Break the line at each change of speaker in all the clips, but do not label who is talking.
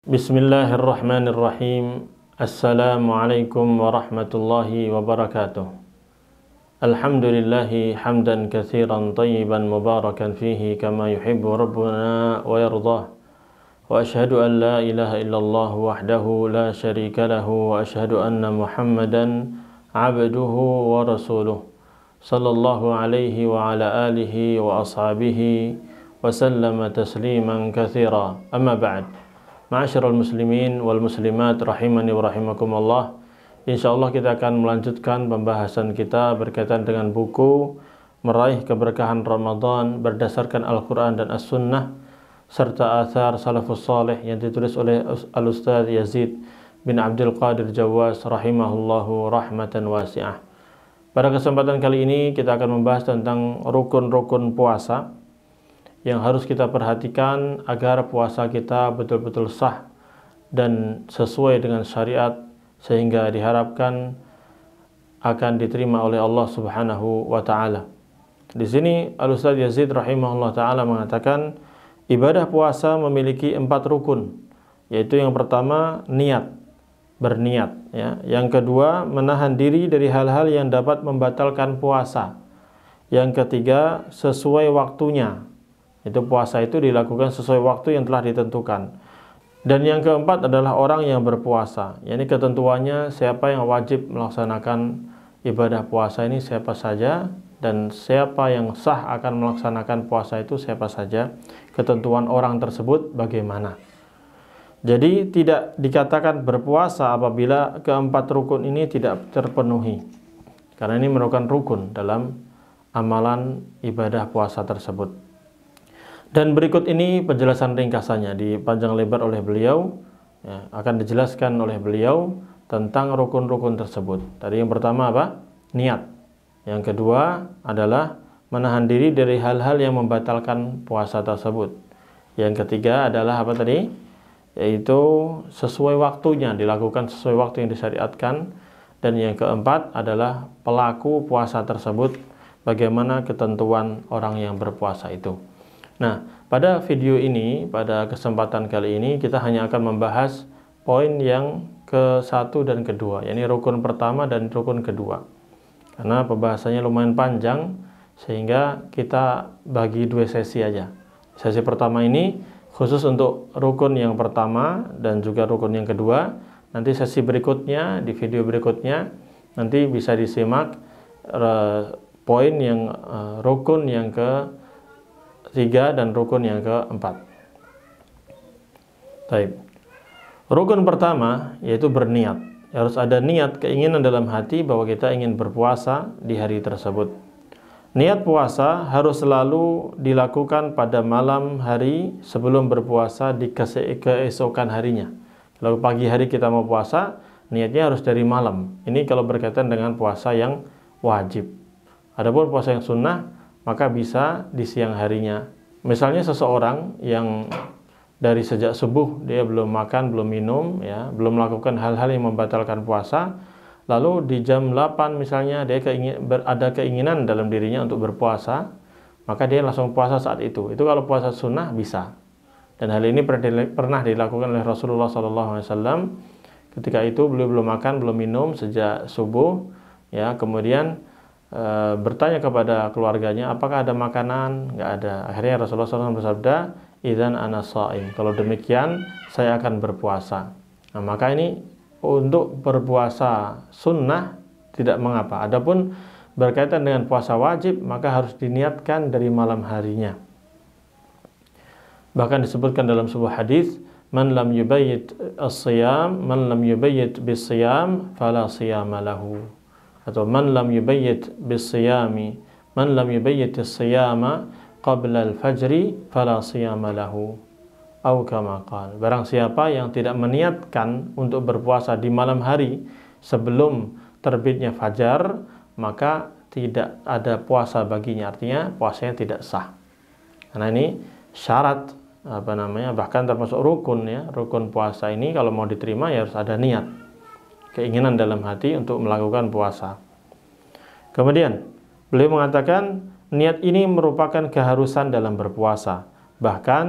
Bismillahirrahmanirrahim. Assalamualaikum warahmatullahi wabarakatuh. Alhamdulillahi hamdan katsiran tayyiban mubarakan fihi kama yuhibbu rabbuna wa yardah. Wa ashhadu an la ilaha illallah wahdahu la syarika lahu wa ashhadu anna Muhammadan abduhu wa rasuluh. Sallallahu alaihi wa ala alihi wa ashabihi wa sallama tasliman katsira. Amma ba'd. Ma'asyiral muslimin wal muslimat rahimani wa rahimakumullah. Insyaallah kita akan melanjutkan pembahasan kita berkaitan dengan buku Meraih Keberkahan Ramadan berdasarkan Al-Quran dan As-Sunnah serta athar salafus salih yang ditulis oleh Al-Ustaz Yazid bin Abdul Qadir Jawas rahimahullahu rahmatan wasi'ah. Pada kesempatan kali ini kita akan membahas tentang rukun-rukun puasa yang harus kita perhatikan agar puasa kita betul-betul sah dan sesuai dengan syariat sehingga diharapkan akan diterima oleh Allah Subhanahu wa taala. Di sini Al-Ustaz Yazid rahimahullah taala mengatakan ibadah puasa memiliki 4 rukun, yaitu yang pertama niat, berniat ya. Yang kedua menahan diri dari hal-hal yang dapat membatalkan puasa. Yang ketiga sesuai waktunya. Itu puasa itu dilakukan sesuai waktu yang telah ditentukan. Dan yang keempat adalah orang yang berpuasa. Yakni ketentuannya siapa yang wajib melaksanakan ibadah puasa ini siapa saja, dan siapa yang sah akan melaksanakan puasa itu siapa saja. Ketentuan orang tersebut bagaimana. Jadi tidak dikatakan berpuasa apabila keempat rukun ini tidak terpenuhi. Karena ini merupakan rukun dalam amalan ibadah puasa tersebut. Dan berikut ini penjelasan ringkasannya dipanjang lebar oleh beliau ya, akan dijelaskan oleh beliau tentang rukun-rukun tersebut. Tadi yang pertama apa? Niat. Yang kedua adalah menahan diri dari hal-hal yang membatalkan puasa tersebut. Yang ketiga adalah apa tadi? Yaitu sesuai waktunya, dilakukan sesuai waktu yang disyariatkan. Dan yang keempat adalah pelaku puasa tersebut, bagaimana ketentuan orang yang berpuasa itu. Nah, pada video ini, pada kesempatan kali ini kita hanya akan membahas poin yang ke-1 dan kedua, yakni rukun pertama dan rukun kedua. Karena pembahasannya lumayan panjang sehingga kita bagi 2 sesi aja. Sesi pertama ini khusus untuk rukun yang pertama dan juga rukun yang kedua. Nanti sesi berikutnya, di video berikutnya nanti bisa disimak poin yang rukun yang ke-3 dan rukun yang ke-4. Baik. Rukun pertama yaitu berniat. Harus ada niat, keinginan dalam hati bahwa kita ingin berpuasa di hari tersebut. Niat puasa harus selalu dilakukan pada malam hari sebelum berpuasa di keesokan harinya. Kalau pagi hari kita mau puasa, niatnya harus dari malam. Ini kalau berkaitan dengan puasa yang wajib. Adapun puasa yang sunnah maka bisa di siang harinya. Misalnya seseorang yang dari sejak subuh dia belum makan, belum minum, ya, belum melakukan hal-hal yang membatalkan puasa, lalu di jam 8 misalnya dia ada keinginan dalam dirinya untuk berpuasa, maka dia langsung puasa saat itu. Itu kalau puasa sunnah bisa. Dan hal ini pernah dilakukan oleh Rasulullah SAW. Ketika itu beliau belum makan, belum minum sejak subuh, ya, kemudian bertanya kepada keluarganya, apakah ada makanan? Nggak ada. Akhirnya Rasulullah SAW bersabda, idzan ana shaim. Kalau demikian, saya akan berpuasa. Nah, maka ini untuk berpuasa sunnah tidak mengapa. Adapun berkaitan dengan puasa wajib, maka harus diniatkan dari malam harinya. Bahkan disebutkan dalam sebuah hadis, man lam yubayyit as-siyam, man lam yubayyit bis-siyam, fala siyama lahu. Atau man lam yubayyit bis-siyami, man lam yubayyit as-siyama qabla al-fajri fala siyama lahu. Au kama qala. Barang siapa yang tidak meniatkan untuk berpuasa di malam hari sebelum terbitnya fajar, maka tidak ada puasa baginya, artinya puasanya tidak sah. Karena ini syarat bahkan termasuk rukun ya. Rukun puasa ini kalau mau diterima ya harus ada niat, keinginan dalam hati untuk melakukan puasa. Kemudian beliau mengatakan niat ini merupakan keharusan dalam berpuasa. Bahkan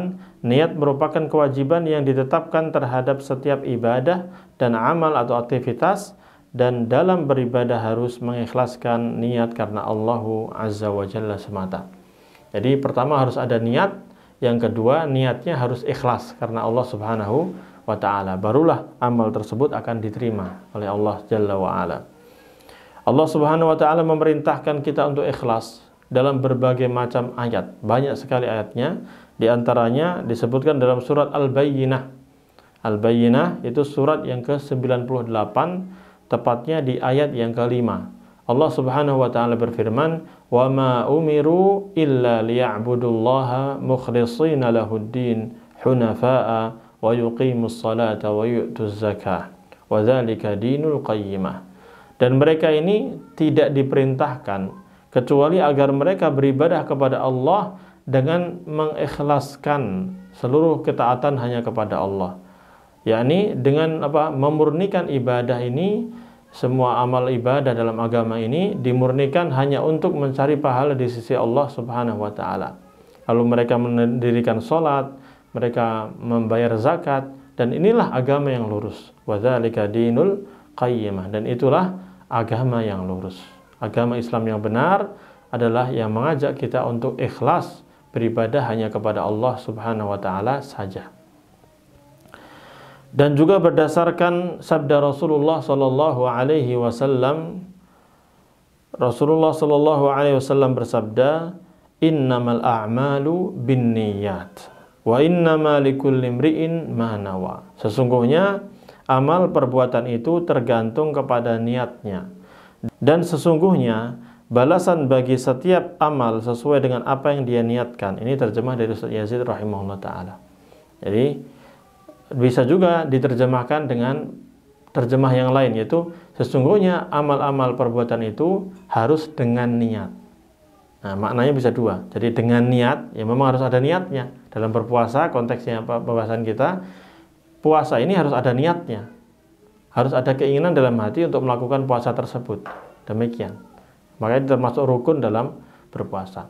niat merupakan kewajiban yang ditetapkan terhadap setiap ibadah dan amal atau aktivitas, dan dalam beribadah harus mengikhlaskan niat karena Allahu Azza wa Jalla semata. Jadi pertama harus ada niat, yang kedua niatnya harus ikhlas karena Allah Subhanahu wa Ta'ala. Barulah amal tersebut akan diterima oleh Allah Jalla wa Ala. Allah Subhanahu wa Ta'ala memerintahkan kita untuk ikhlas dalam berbagai macam ayat. Banyak sekali ayatnya. Di antaranya disebutkan dalam surat Al-Bayyinah. Al-Bayyinah itu surat yang ke-98, tepatnya di ayat yang ke-5. Allah Subhanahu wa Ta'ala berfirman, "Wa ma umiru illa liya'budullaha mukhlishina lahuddin hunafa'a wa yuqimus salata wa yu'tuz zakah wa dzalika dinul qayyimah." Dan mereka ini tidak diperintahkan kecuali agar mereka beribadah kepada Allah dengan mengikhlaskan seluruh ketaatan hanya kepada Allah. Yakni dengan memurnikan ibadah ini, semua amal ibadah dalam agama ini dimurnikan hanya untuk mencari pahala di sisi Allah Subhanahu wa Ta'ala. Lalu mereka mendirikan salat, mereka membayar zakat, dan inilah agama yang lurus. Wa dzalika dinul qayyimah, dan itulah agama yang lurus. Agama Islam yang benar adalah yang mengajak kita untuk ikhlas beribadah hanya kepada Allah Subhanahu wa Ta'ala saja. Dan juga berdasarkan sabda Rasulullah sallallahu alaihi wasallam, Rasulullah sallallahu alaihi wasallam bersabda, "Innamal a'malu binniyat wa innama likulli imri'in ma nawa." Sesungguhnya amal perbuatan itu tergantung kepada niatnya, dan sesungguhnya balasan bagi setiap amal sesuai dengan apa yang dia niatkan. Ini terjemah dari Ustaz Yazid rahimahullah ta'ala. Jadi bisa juga diterjemahkan dengan terjemah yang lain, yaitu sesungguhnya amal-amal perbuatan itu harus dengan niat. Nah, maknanya bisa dua. Jadi dengan niat, ya memang harus ada niatnya. Dalam berpuasa, konteksnya pembahasan kita, puasa ini harus ada niatnya. Harus ada keinginan dalam hati untuk melakukan puasa tersebut. Demikian. Makanya termasuk rukun dalam berpuasa.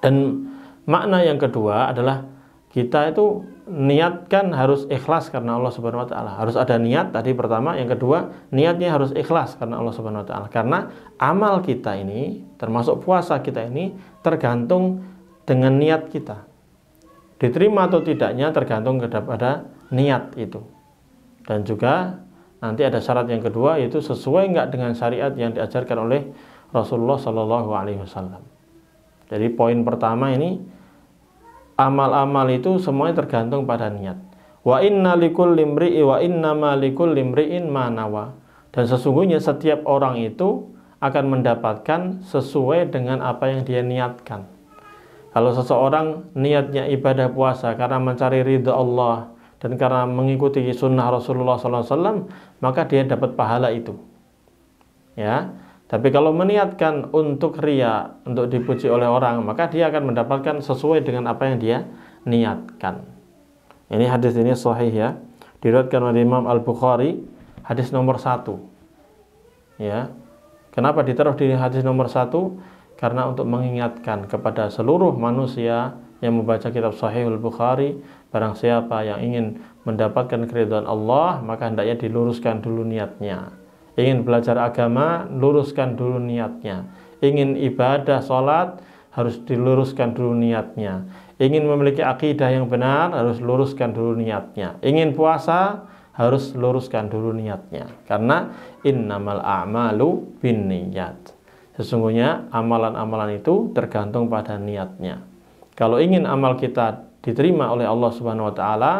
Dan makna yang kedua adalah kita itu niatkan harus ikhlas karena Allah Subhanahu wa Ta'ala. Harus ada niat tadi pertama, yang kedua niatnya harus ikhlas karena Allah Subhanahu wa Ta'ala. Karena amal kita ini, termasuk puasa kita ini, tergantung dengan niat kita. Diterima atau tidaknya tergantung kepada niat itu. Dan juga nanti ada syarat yang kedua, yaitu sesuai enggak dengan syariat yang diajarkan oleh Rasulullah Sallallahu Alaihi Wasallam. Jadi poin pertama ini, amal-amal itu semuanya tergantung pada niat. Wa inna likulli imri'in ma nawa. Dan sesungguhnya setiap orang itu akan mendapatkan sesuai dengan apa yang dia niatkan. Kalau seseorang niatnya ibadah puasa karena mencari ridha Allah dan karena mengikuti sunnah Rasulullah SAW, maka dia dapat pahala itu. Ya. Tapi kalau meniatkan untuk riya, untuk dipuji oleh orang, maka dia akan mendapatkan sesuai dengan apa yang dia niatkan. Ini hadis ini sahih ya, diriwayatkan oleh Imam Al-Bukhari, hadis nomor 1. Ya. Kenapa ditaruh di hadis nomor 1? Karena untuk mengingatkan kepada seluruh manusia yang membaca kitab Sahih Al-Bukhari, barang siapa yang ingin mendapatkan keridhaan Allah, maka hendaknya diluruskan dulu niatnya. Ingin belajar agama, luruskan dulu niatnya. Ingin ibadah, sholat, harus diluruskan dulu niatnya. Ingin memiliki akidah yang benar, harus luruskan dulu niatnya. Ingin puasa, harus luruskan dulu niatnya. Karena innamal a'malu binniyat. Sesungguhnya amalan-amalan itu tergantung pada niatnya. Kalau ingin amal kita diterima oleh Allah Subhanahu wa Ta'ala,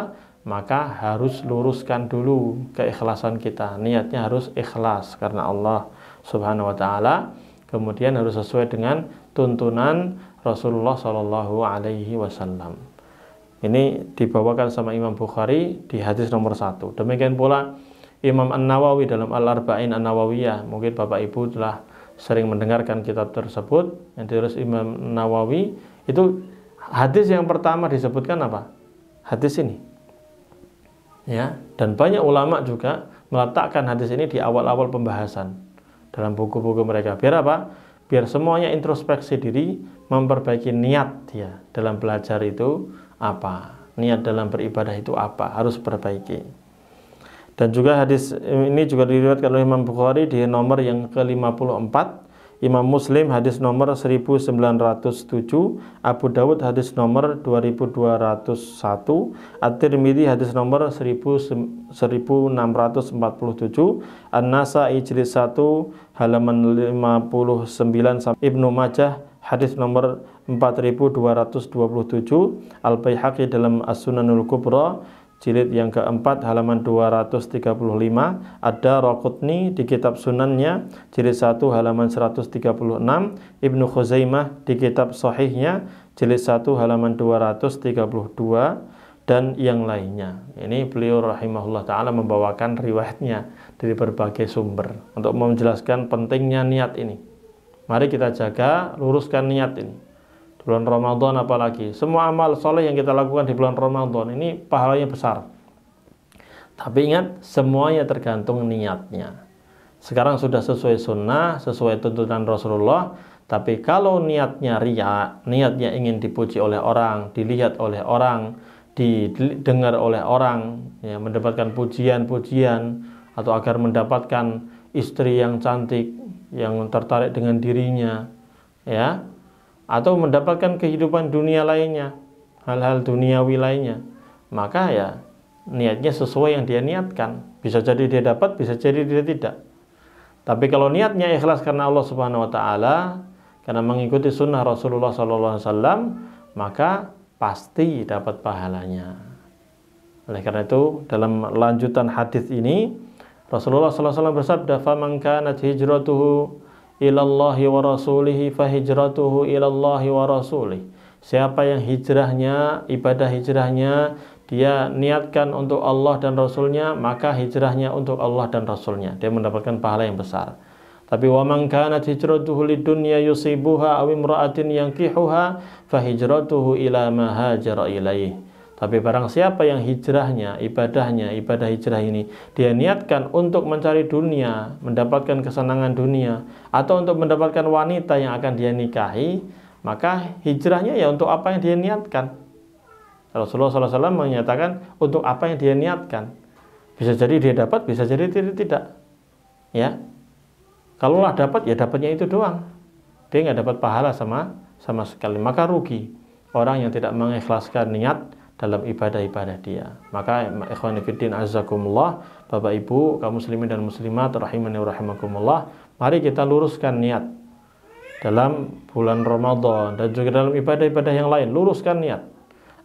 maka harus luruskan dulu keikhlasan kita. Niatnya harus ikhlas karena Allah Subhanahu wa Ta'ala. Kemudian harus sesuai dengan tuntunan Rasulullah Sallallahu Alaihi Wasallam. Ini dibawakan sama Imam Bukhari di hadis nomor 1. Demikian pula Imam An-Nawawi dalam Al-Arba'in An-Nawawiyah. Mungkin Bapak Ibu telah sering mendengarkan kitab tersebut yang ditulis Imam Nawawi. Itu hadis yang pertama disebutkan apa? Hadis ini. Ya, dan banyak ulama juga meletakkan hadis ini di awal-awal pembahasan dalam buku-buku mereka. Biar apa? biar semuanya introspeksi diri, memperbaiki niat dia dalam belajar itu apa, niat dalam beribadah itu apa, harus perbaiki. Dan juga hadis ini juga diriwayatkan oleh Imam Bukhari di nomor yang ke-54, Imam Muslim hadis nomor 1907, Abu Dawud hadis nomor 2201, At-Tirmidzi hadis nomor 1647, An-Nasa'i jilid 1 halaman 59, Ibnu Majah hadis nomor 4227, Al-Baihaqi dalam As-Sunanul Kubra jilid yang keempat halaman 235, Ad-Daraqutni di kitab Sunannya jilid 1 halaman 136, Ibnu Khuzaimah di kitab Sahihnya jilid 1 halaman 232 dan yang lainnya. Ini beliau rahimahullah ta'ala membawakan riwayatnya dari berbagai sumber untuk menjelaskan pentingnya niat ini. Mari kita jaga, luruskan niat ini. Bulan Ramadan apalagi, semua amal soleh yang kita lakukan di bulan Ramadan ini pahalanya besar. Tapi ingat, semuanya tergantung niatnya. Sekarang sudah sesuai sunnah, sesuai tuntunan Rasulullah. Tapi kalau niatnya riya, niatnya ingin dipuji oleh orang, dilihat oleh orang, didengar oleh orang, ya, mendapatkan pujian-pujian, atau agar mendapatkan istri yang cantik, yang tertarik dengan dirinya, ya, atau mendapatkan kehidupan dunia lainnya, hal-hal duniawi lainnya, maka ya niatnya sesuai yang dia niatkan. Bisa jadi dia dapat, bisa jadi dia tidak. Tapi kalau niatnya ikhlas karena Allah Subhanahu wa taala, karena mengikuti sunnah Rasulullah SAW, maka pasti dapat pahalanya. Oleh karena itu, dalam lanjutan hadis ini Rasulullah SAW bersabda, "Faman kanat hijratuhu ilallahi wa rasulihi fahijratuhu ilallahi wa rasulih." Siapa yang hijrahnya, ibadah hijrahnya dia niatkan untuk Allah dan Rasulnya, maka hijrahnya untuk Allah dan Rasulnya, dia mendapatkan pahala yang besar. Tapi wa man kanat hijratuhu lidunya yusibuha aw imra'atin yankihuha fahijratuhu ila ma hajara ilaih. Tapi barang siapa yang hijrahnya, ibadah hijrah ini dia niatkan untuk mencari dunia, mendapatkan kesenangan dunia, atau untuk mendapatkan wanita yang akan dia nikahi, maka hijrahnya ya untuk apa yang dia niatkan. Rasulullah SAW menyatakan untuk apa yang dia niatkan. Bisa jadi dia dapat, bisa jadi tidak. Ya, kalaulah dapat, ya dapatnya itu doang. Dia nggak dapat pahala sama sekali. Maka rugi orang yang tidak mengikhlaskan niat dalam ibadah-ibadah dia. Maka ikhwan fillah azzakumullah, Bapak Ibu kaum muslimin dan muslimat rahimani wa rahimakumullah, mari kita luruskan niat dalam bulan Ramadan dan juga dalam ibadah-ibadah yang lain. Luruskan niat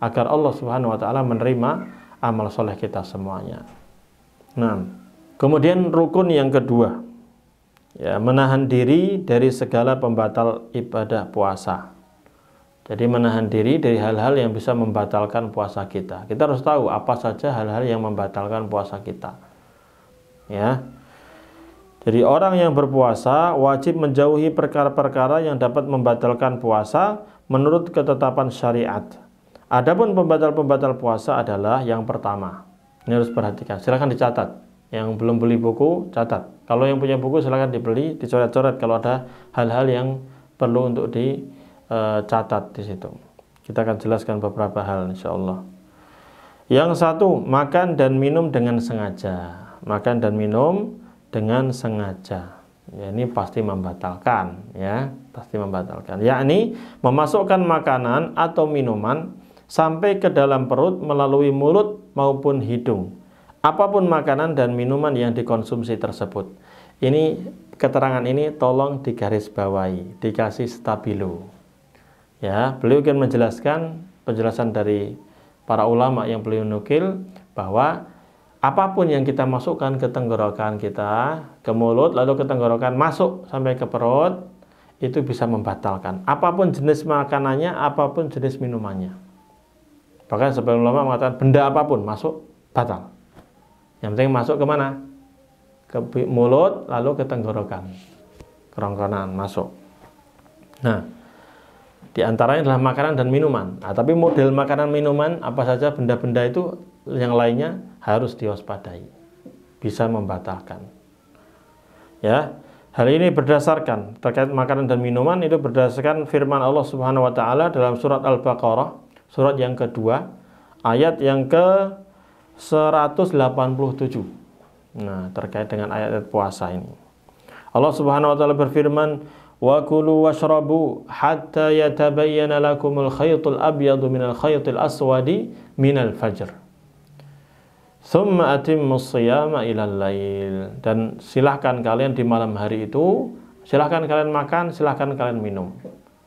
agar Allah Subhanahu wa taala menerima amal soleh kita semuanya. Nah, kemudian rukun yang kedua, ya, menahan diri dari segala pembatal ibadah puasa. Jadi menahan diri dari hal-hal yang bisa membatalkan puasa kita. Kita harus tahu apa saja hal-hal yang membatalkan puasa kita. Ya. Jadi orang yang berpuasa wajib menjauhi perkara-perkara yang dapat membatalkan puasa menurut ketetapan syariat. Adapun pembatal-pembatal puasa adalah yang pertama. Ini harus perhatikan. Silakan dicatat. Yang belum beli buku, catat. Kalau yang punya buku silakan dibeli, dicoret-coret kalau ada hal-hal yang perlu untuk catat di situ. Kita akan jelaskan beberapa hal insyaallah. Yang satu, makan dan minum dengan sengaja. Makan dan minum dengan sengaja. Ya, ini pasti membatalkan, ya, pasti membatalkan. Yakni memasukkan makanan atau minuman sampai ke dalam perut melalui mulut maupun hidung. Apapun makanan dan minuman yang dikonsumsi tersebut. Ini keterangan ini tolong digarisbawahi, dikasih stabilo. Ya, beliau akan menjelaskan penjelasan dari para ulama yang beliau nukil bahwa apapun yang kita masukkan ke tenggorokan kita, ke mulut, lalu ke tenggorokan, masuk sampai ke perut, itu bisa membatalkan. Apapun jenis makanannya, apapun jenis minumannya. Bahkan sebagian ulama mengatakan benda apapun masuk, batal. Yang penting masuk ke mana? Ke mulut, lalu ke tenggorokan. Kerongkongan masuk. Nah, di antaranya adalah makanan dan minuman. Nah, tapi model makanan minuman apa saja benda-benda itu yang lainnya harus diwaspadai. Bisa membatalkan. Ya, Hal ini berdasarkan terkait makanan dan minuman itu berdasarkan firman Allah Subhanahu wa taala dalam surat Al-Baqarah, surat yang kedua, ayat yang ke 187. Nah, terkait dengan ayat puasa ini. Allah Subhanahu wa taala berfirman, "Wa kulu washrabu hatta yatabayyana lakumul khaytul abyadu minal khaytil aswadi minal fajr. Tsumma atimmus shiyama ilal lail." Dan silahkan kalian di malam hari itu, silahkan kalian makan, silahkan kalian minum.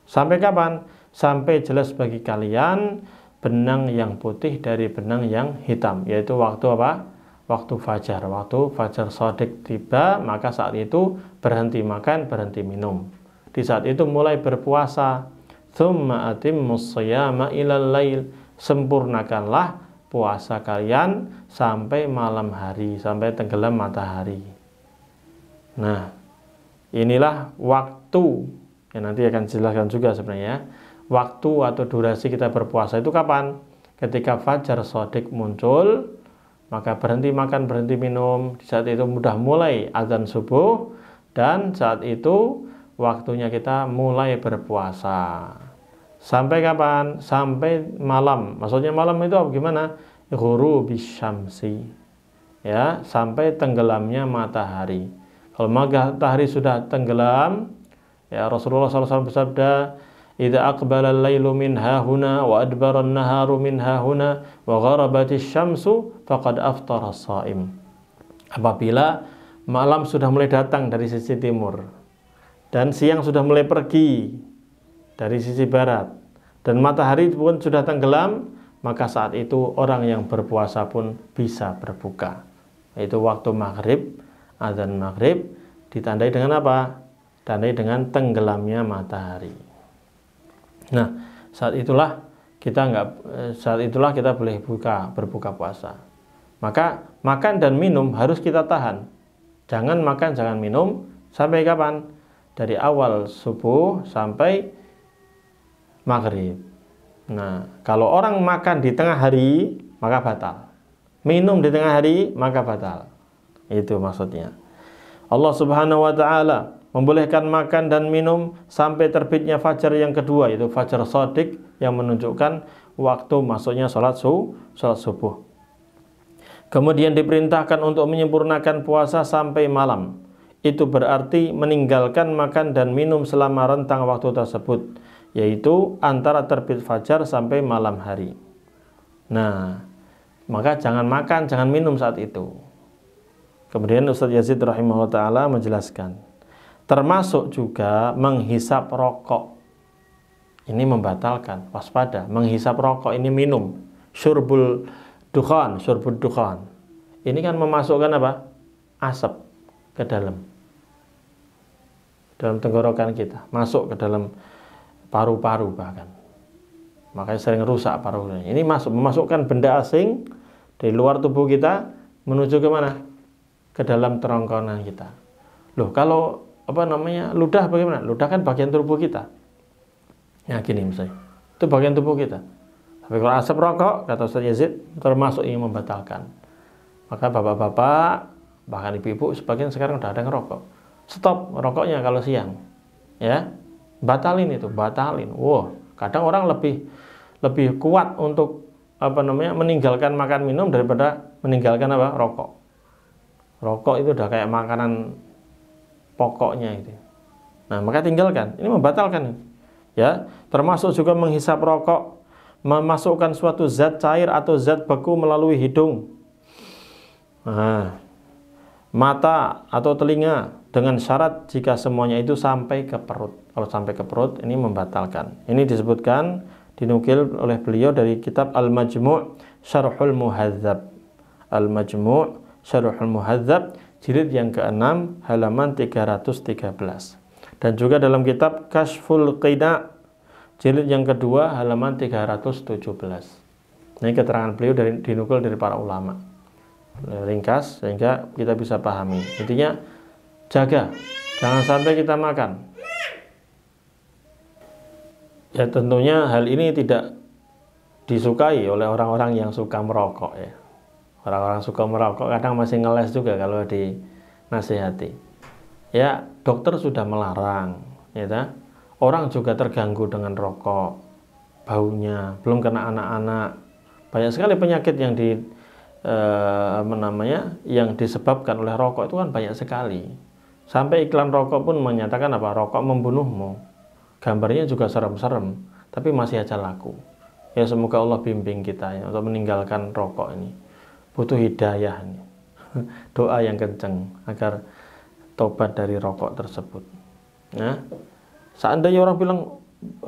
Sampai kapan? Sampai jelas bagi kalian benang yang putih dari benang yang hitam, yaitu waktu apa? Waktu fajar. Waktu fajar shadiq tiba, maka saat itu berhenti makan, berhenti minum. Di saat itu mulai berpuasa. Tsumma atimmus shiyama ilal lail. Sempurnakanlah puasa kalian sampai malam hari, sampai tenggelam matahari. Nah, inilah waktu yang nanti akan dijelaskan juga sebenarnya. Waktu atau durasi kita berpuasa itu kapan? Ketika fajar shadiq muncul, maka berhenti makan, berhenti minum. Di saat itu sudah mulai azan subuh, dan saat itu waktunya kita mulai berpuasa. Sampai kapan? Sampai malam. Maksudnya malam itu gimana? Ghurubis syamsi. Ya, sampai tenggelamnya matahari. Kalau matahari sudah tenggelam, ya Rasulullah SAW bersabda, "Idza aqbala al-lailu min hahuna wa adbara an-naharu min hahuna wa gharabatis syamsu faqad aftara as-shaim." Apabila malam sudah mulai datang dari sisi timur dan siang sudah mulai pergi dari sisi barat dan matahari pun sudah tenggelam, maka saat itu orang yang berpuasa pun bisa berbuka. Itu waktu maghrib, azan maghrib ditandai dengan apa? Ditandai dengan tenggelamnya matahari. Nah, saat itulah kita boleh berbuka puasa. Maka makan dan minum harus kita tahan. Jangan makan, jangan minum sampai kapan? Dari awal subuh sampai maghrib. Nah, kalau orang makan di tengah hari, maka batal. Minum di tengah hari, maka batal. Itu maksudnya. Allah Subhanahu wa taala membolehkan makan dan minum sampai terbitnya fajar yang kedua, yaitu fajar shadiq, yang menunjukkan waktu masuknya sholat subuh. Kemudian diperintahkan untuk menyempurnakan puasa sampai malam. Itu berarti meninggalkan makan dan minum selama rentang waktu tersebut, yaitu antara terbit fajar sampai malam hari. Nah, maka jangan makan, jangan minum saat itu. Kemudian Ustaz Yazid rahimahullah ta'ala menjelaskan, termasuk juga menghisap rokok. Ini membatalkan, waspada. Menghisap rokok ini minum. Syurbul dukhan. Ini kan memasukkan apa? Asap ke dalam tenggorokan kita, masuk ke dalam paru-paru bahkan. Makanya sering rusak paru-parunya. Ini memasukkan benda asing dari luar tubuh kita menuju ke mana? Ke dalam kerongkongan kita. Loh, kalau ludah bagaimana? Ludah kan bagian tubuh kita. Ya gini misalnya, itu bagian tubuh kita. Tapi kalau asap rokok, kata Ustaz Yazid, termasuk yang membatalkan. Maka bapak-bapak, bahkan ibu-ibu sebagian sekarang udah ada ngerokok. Stop rokoknya kalau siang. Ya, batalin. Wow, kadang orang lebih kuat untuk meninggalkan makan minum daripada meninggalkan rokok. Rokok itu udah kayak makanan pokoknya itu. Nah, maka tinggalkan. Ini membatalkan. Ya, termasuk juga menghisap rokok, memasukkan suatu zat cair atau zat beku melalui hidung, mata atau telinga, dengan syarat jika semuanya itu sampai ke perut. Kalau sampai ke perut, ini membatalkan. Ini disebutkan, dinukil oleh beliau dari kitab Al-Majmu' Syarhul Muhadzab. Al-Majmu' Syarhul Muhadzab, jilid yang ke-6, halaman 313. Dan juga dalam kitab Kashful Qina, jilid yang kedua, halaman 317. Ini keterangan beliau dinukil dari para ulama. Ringkas sehingga kita bisa pahami. Intinya jaga, jangan sampai kita makan. Ya tentunya hal ini tidak disukai oleh orang-orang yang suka merokok ya. Orang-orang suka merokok kadang masih ngeles juga kalau dinasihati. Ya, dokter sudah melarang, ya ta? Orang juga terganggu dengan rokok, baunya, belum kena anak-anak. Banyak sekali penyakit yang yang disebabkan oleh rokok itu kan banyak sekali. Sampai iklan rokok pun menyatakan apa? Rokok membunuhmu. Gambarnya juga serem-serem, tapi masih aja laku. Ya semoga Allah bimbing kita ya, untuk meninggalkan rokok ini. Butuh hidayah ini. Doa yang kenceng agar tobat dari rokok tersebut. Nah, seandainya orang bilang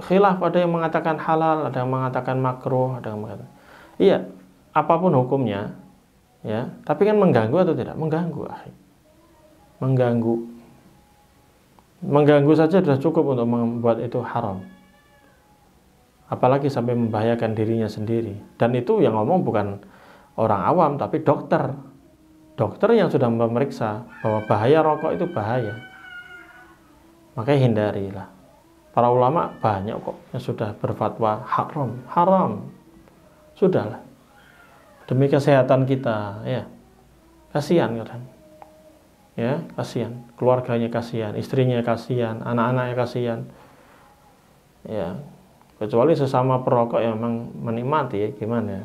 khilaf, ada yang mengatakan halal, ada yang mengatakan makruh, ada yang mengatakan iya, apapun hukumnya, ya, tapi kan mengganggu atau tidak? Mengganggu, akhi. Mengganggu saja sudah cukup untuk membuat itu haram. Apalagi sampai membahayakan dirinya sendiri. Dan itu yang ngomong bukan orang awam, tapi dokter. Dokter yang sudah memeriksa bahwa bahaya rokok itu bahaya. Makanya hindarilah. Para ulama banyak kok yang sudah berfatwa haram. Sudahlah. Demi kesehatan kita, ya. Kasihan kadang. Ya, kasihan. Keluarganya kasihan, istrinya kasihan, anak-anaknya kasihan. Ya. Kecuali sesama perokok yang memang menikmati, ya gimana ya.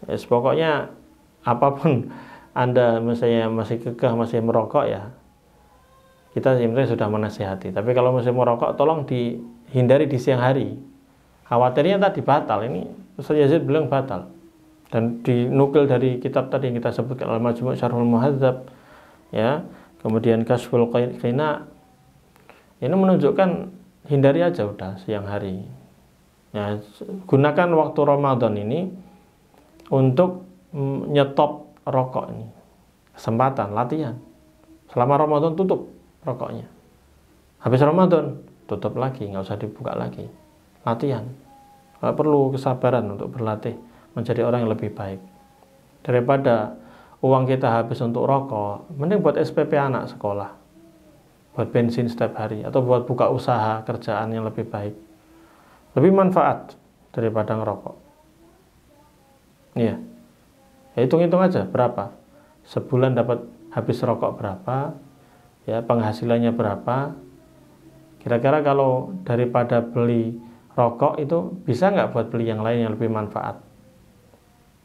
Ya, pokoknya apapun Anda misalnya masih kekeh, masih merokok ya, kita sebenarnya sudah menasihati. Tapi kalau masih merokok, tolong dihindari di siang hari. Khawatirnya tadi batal. Ini Ustaz Yazid bilang batal. Dan dinukil dari kitab tadi yang kita sebutkan, Al-Majmu' Syarhul Muhadzab, ya, kemudian Kashful Qina. Ini menunjukkan hindari aja udah siang hari. Ya, gunakan waktu Ramadan ini untuk nyetop rokok ini. Kesempatan, latihan. Selama Ramadan tutup rokoknya. Habis Ramadan tutup lagi, nggak usah dibuka lagi. Latihan. Kalau perlu kesabaran untuk berlatih menjadi orang yang lebih baik. Daripada uang kita habis untuk rokok, mending buat SPP anak sekolah, buat bensin setiap hari, atau buat buka usaha kerjaan yang lebih baik. Lebih manfaat daripada ngerokok. Iya. Ya, hitung-hitung aja berapa. Sebulan dapat habis rokok berapa, ya, penghasilannya berapa. Kira-kira kalau daripada beli rokok itu bisa nggak buat beli yang lain yang lebih manfaat?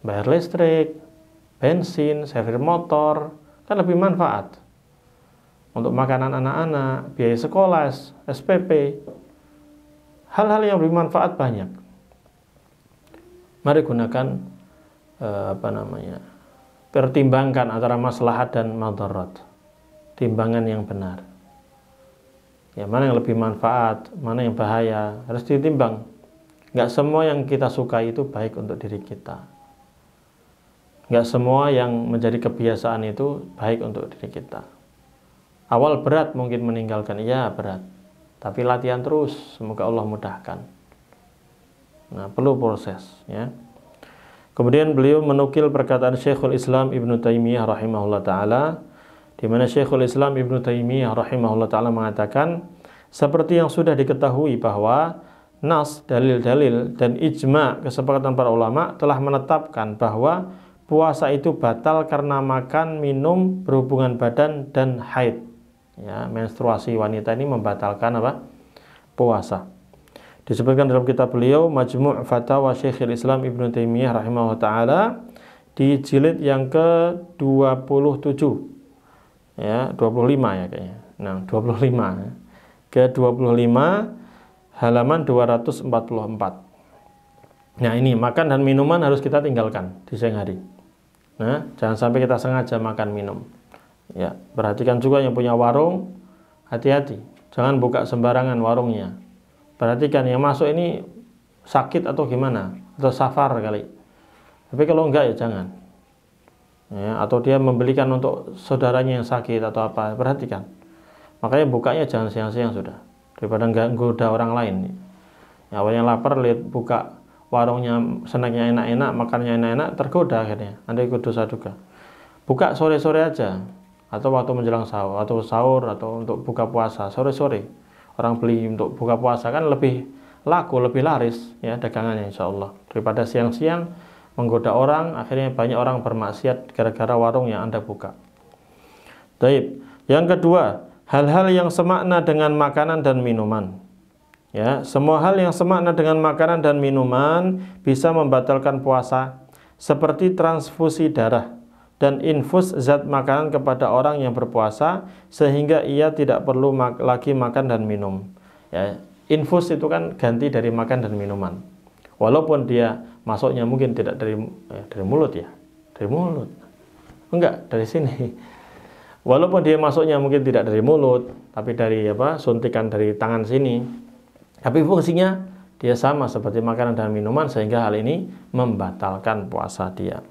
Bayar listrik, bensin, servis motor, kan lebih manfaat. Untuk makanan anak-anak, biaya sekolah, SPP, hal-hal yang lebih manfaat banyak. Mari gunakan pertimbangkan antara maslahat dan madarat. Timbangan yang benar. Ya, mana yang lebih manfaat, mana yang bahaya, harus ditimbang. Nggak semua yang kita suka itu baik untuk diri kita. Nggak semua yang menjadi kebiasaan itu baik untuk diri kita. Awal berat mungkin meninggalkan, iya berat. Tapi latihan terus, semoga Allah mudahkan. Nah, perlu proses, ya. Kemudian beliau menukil perkataan Syekhul Islam Ibnu Taimiyah rahimahullah ta'ala, di mana Syekhul Islam Ibnu Taimiyah rahimahullah ta'ala mengatakan, seperti yang sudah diketahui bahwa nas, dalil-dalil, dan ijma' kesepakatan para ulama telah menetapkan bahwa puasa itu batal karena makan, minum, berhubungan badan, dan haid. Ya, menstruasi wanita ini membatalkan apa? Puasa. Disebutkan dalam kitab beliau Majmu' Fatawa Syekhul Islam Ibnu Taimiyah rahimahullah ta'ala di jilid yang ke-27. Ya, 25 ya kayaknya. Nah, 25. Ya. Ke-25 halaman 244. Nah, ini makan dan minuman harus kita tinggalkan di siang hari. Nah, jangan sampai kita sengaja makan minum. Ya, perhatikan juga yang punya warung, hati-hati. Jangan buka sembarangan warungnya. Perhatikan yang masuk ini sakit atau gimana, atau safar kali. Tapi kalau enggak ya jangan. Ya, atau dia membelikan untuk saudaranya yang sakit atau apa, perhatikan. Makanya bukanya jangan siang-siang sudah, daripada goda orang lain. Ya, awalnya lapar, lihat buka warungnya, snacknya enak-enak, makannya enak-enak, tergoda akhirnya. Anda ikut dosa juga. Buka sore-sore aja, atau waktu menjelang sahur, atau untuk buka puasa sore-sore. Orang beli untuk buka puasa kan lebih laku, lebih laris ya dagangannya insya Allah, daripada siang-siang menggoda orang, akhirnya banyak orang bermaksiat gara-gara warung yang Anda buka. Baik, Yang kedua, hal-hal yang semakna dengan makanan dan minuman. Ya, semua hal yang semakna dengan makanan dan minuman bisa membatalkan puasa, seperti transfusi darah dan infus zat makanan kepada orang yang berpuasa sehingga ia tidak perlu lagi makan dan minum. Ya, infus itu kan ganti dari makan dan minuman. Walaupun dia masuknya mungkin tidak dari mulut ya, dari mulut. Enggak, dari sini. Walaupun dia masuknya mungkin tidak dari mulut, tapi dari suntikan dari tangan sini. Tapi fungsinya dia sama seperti makanan dan minuman sehingga hal ini membatalkan puasa dia.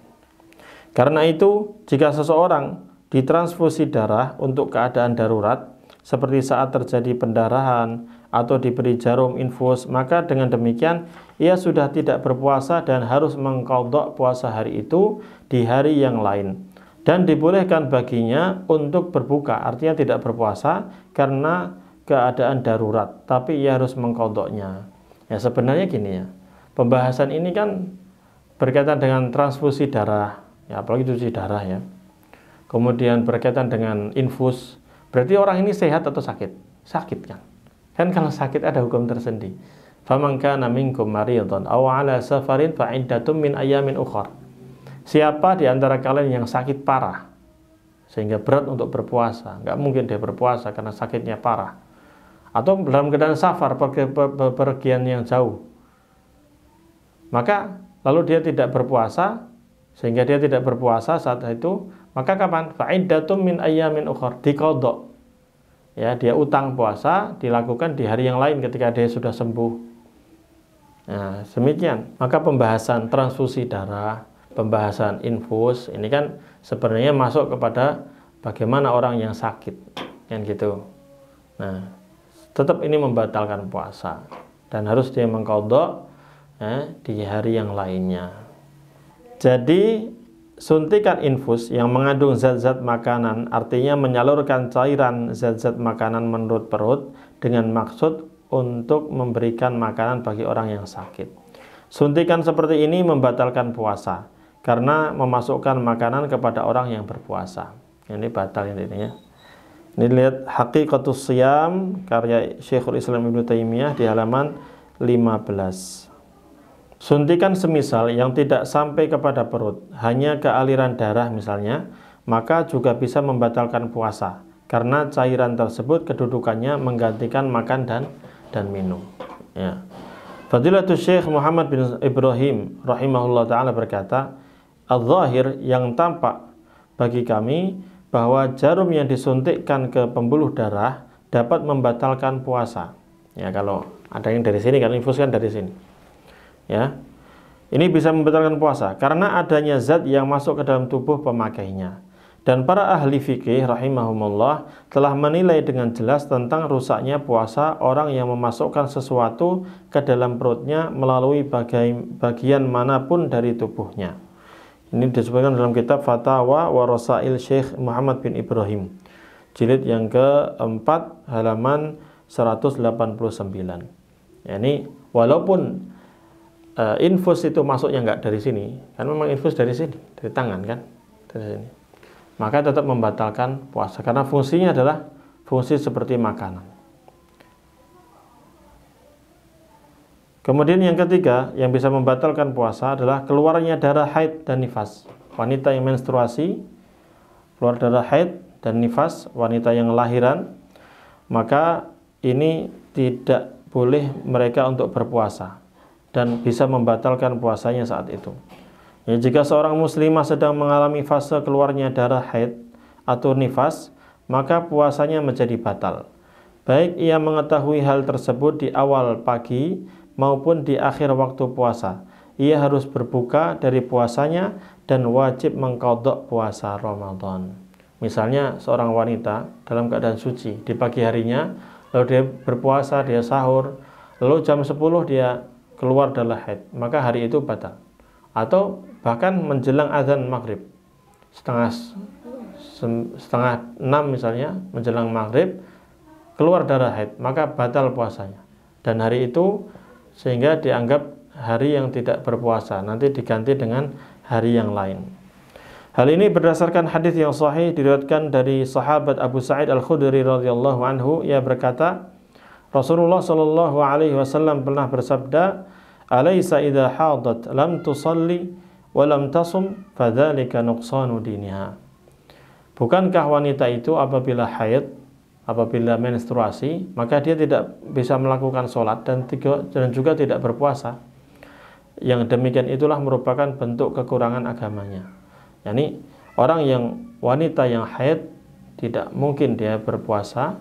Karena itu, jika seseorang ditransfusi darah untuk keadaan darurat, seperti saat terjadi pendarahan atau diberi jarum infus, maka dengan demikian ia sudah tidak berpuasa dan harus mengqadha puasa hari itu di hari yang lain. Dan dibolehkan baginya untuk berbuka, artinya tidak berpuasa karena keadaan darurat, tapi ia harus mengqadhanya. Ya sebenarnya gini ya, pembahasan ini kan berkaitan dengan transfusi darah, ya apalagi cuci darah ya. Kemudian berkaitan dengan infus, berarti orang ini sehat atau sakit? Sakit kan? Kan kalau sakit ada hukum tersendiri. Faman kana minkum maridhan aw ala safarin fa iddatum min ayamin ukhra. Siapa di antara kalian yang sakit parah sehingga berat untuk berpuasa, nggak mungkin dia berpuasa karena sakitnya parah. Atau dalam keadaan safar, pergian yang jauh, maka lalu dia tidak berpuasa, sehingga dia tidak berpuasa saat itu, maka kapan? Fa'iddatum min ayyamin ukhra, diqadha. Ya, dia utang puasa dilakukan di hari yang lain ketika dia sudah sembuh. Nah, demikian. Maka pembahasan transfusi darah, pembahasan infus ini kan sebenarnya masuk kepada bagaimana orang yang sakit, kan gitu. Nah, tetap ini membatalkan puasa dan harus dia mengqadha di hari yang lainnya. Jadi suntikan infus yang mengandung zat-zat makanan artinya menyalurkan cairan zat-zat makanan menurut perut dengan maksud untuk memberikan makanan bagi orang yang sakit. Suntikan seperti ini membatalkan puasa karena memasukkan makanan kepada orang yang berpuasa. Ini batal ini ya. Ini lihat Haqiqatus Shiyam karya Syekhul Islam Ibnu Taimiyah di halaman 15. Suntikan semisal yang tidak sampai kepada perut, hanya ke aliran darah misalnya, maka juga bisa membatalkan puasa karena cairan tersebut kedudukannya menggantikan makan dan minum. Ya. Fadilatul Syekh Muhammad bin Ibrahim rahimahullah taala berkata, "Al-zahir yang tampak bagi kami bahwa jarum yang disuntikkan ke pembuluh darah dapat membatalkan puasa." Ya, kalau ada yang dari sini kan infus kan dari sini. Ya. Ini bisa membatalkan puasa karena adanya zat yang masuk ke dalam tubuh pemakainya. Dan para ahli fikih rahimahumullah telah menilai dengan jelas tentang rusaknya puasa orang yang memasukkan sesuatu ke dalam perutnya melalui bagian manapun dari tubuhnya. Ini disebutkan dalam kitab Fatawa wa Rasail Syekh Muhammad bin Ibrahim, jilid yang keempat halaman 189. Ya, ini walaupun infus itu masuknya nggak dari sini, kan memang infus dari sini, dari tangan kan, dari sini, maka tetap membatalkan puasa karena fungsinya adalah fungsi seperti makanan. Kemudian yang ketiga yang bisa membatalkan puasa adalah keluarnya darah haid dan nifas. Wanita yang menstruasi, keluar darah haid dan nifas, wanita yang lahiran, maka ini tidak boleh mereka untuk berpuasa dan bisa membatalkan puasanya saat itu. Ya, jika seorang muslimah sedang mengalami fase keluarnya darah haid atau nifas, maka puasanya menjadi batal. Baik ia mengetahui hal tersebut di awal pagi maupun di akhir waktu puasa. Ia harus berbuka dari puasanya dan wajib mengqadha puasa Ramadan. Misalnya seorang wanita dalam keadaan suci di pagi harinya, lalu dia berpuasa, dia sahur, lalu jam 10 dia keluar darah haid, maka hari itu batal. Atau bahkan menjelang azan maghrib, setengah 6 misalnya, menjelang maghrib keluar darah haid, maka batal puasanya. Dan hari itu sehingga dianggap hari yang tidak berpuasa, nanti diganti dengan hari yang lain. Hal ini berdasarkan hadis yang sahih diriwayatkan dari sahabat Abu Sa'id Al-Khudri radhiyallahu anhu. Ia berkata, Rasulullah sallallahu alaihi wasallam pernah bersabda, "Alaysa idza hadat lam tusalli wa lam tasum fadzalika nuqsanu diniha." Bukankah wanita itu apabila haid, apabila menstruasi, maka dia tidak bisa melakukan sholat dan juga tidak berpuasa. Yang demikian itulah merupakan bentuk kekurangan agamanya. Yani orang yang wanita yang haid tidak mungkin dia berpuasa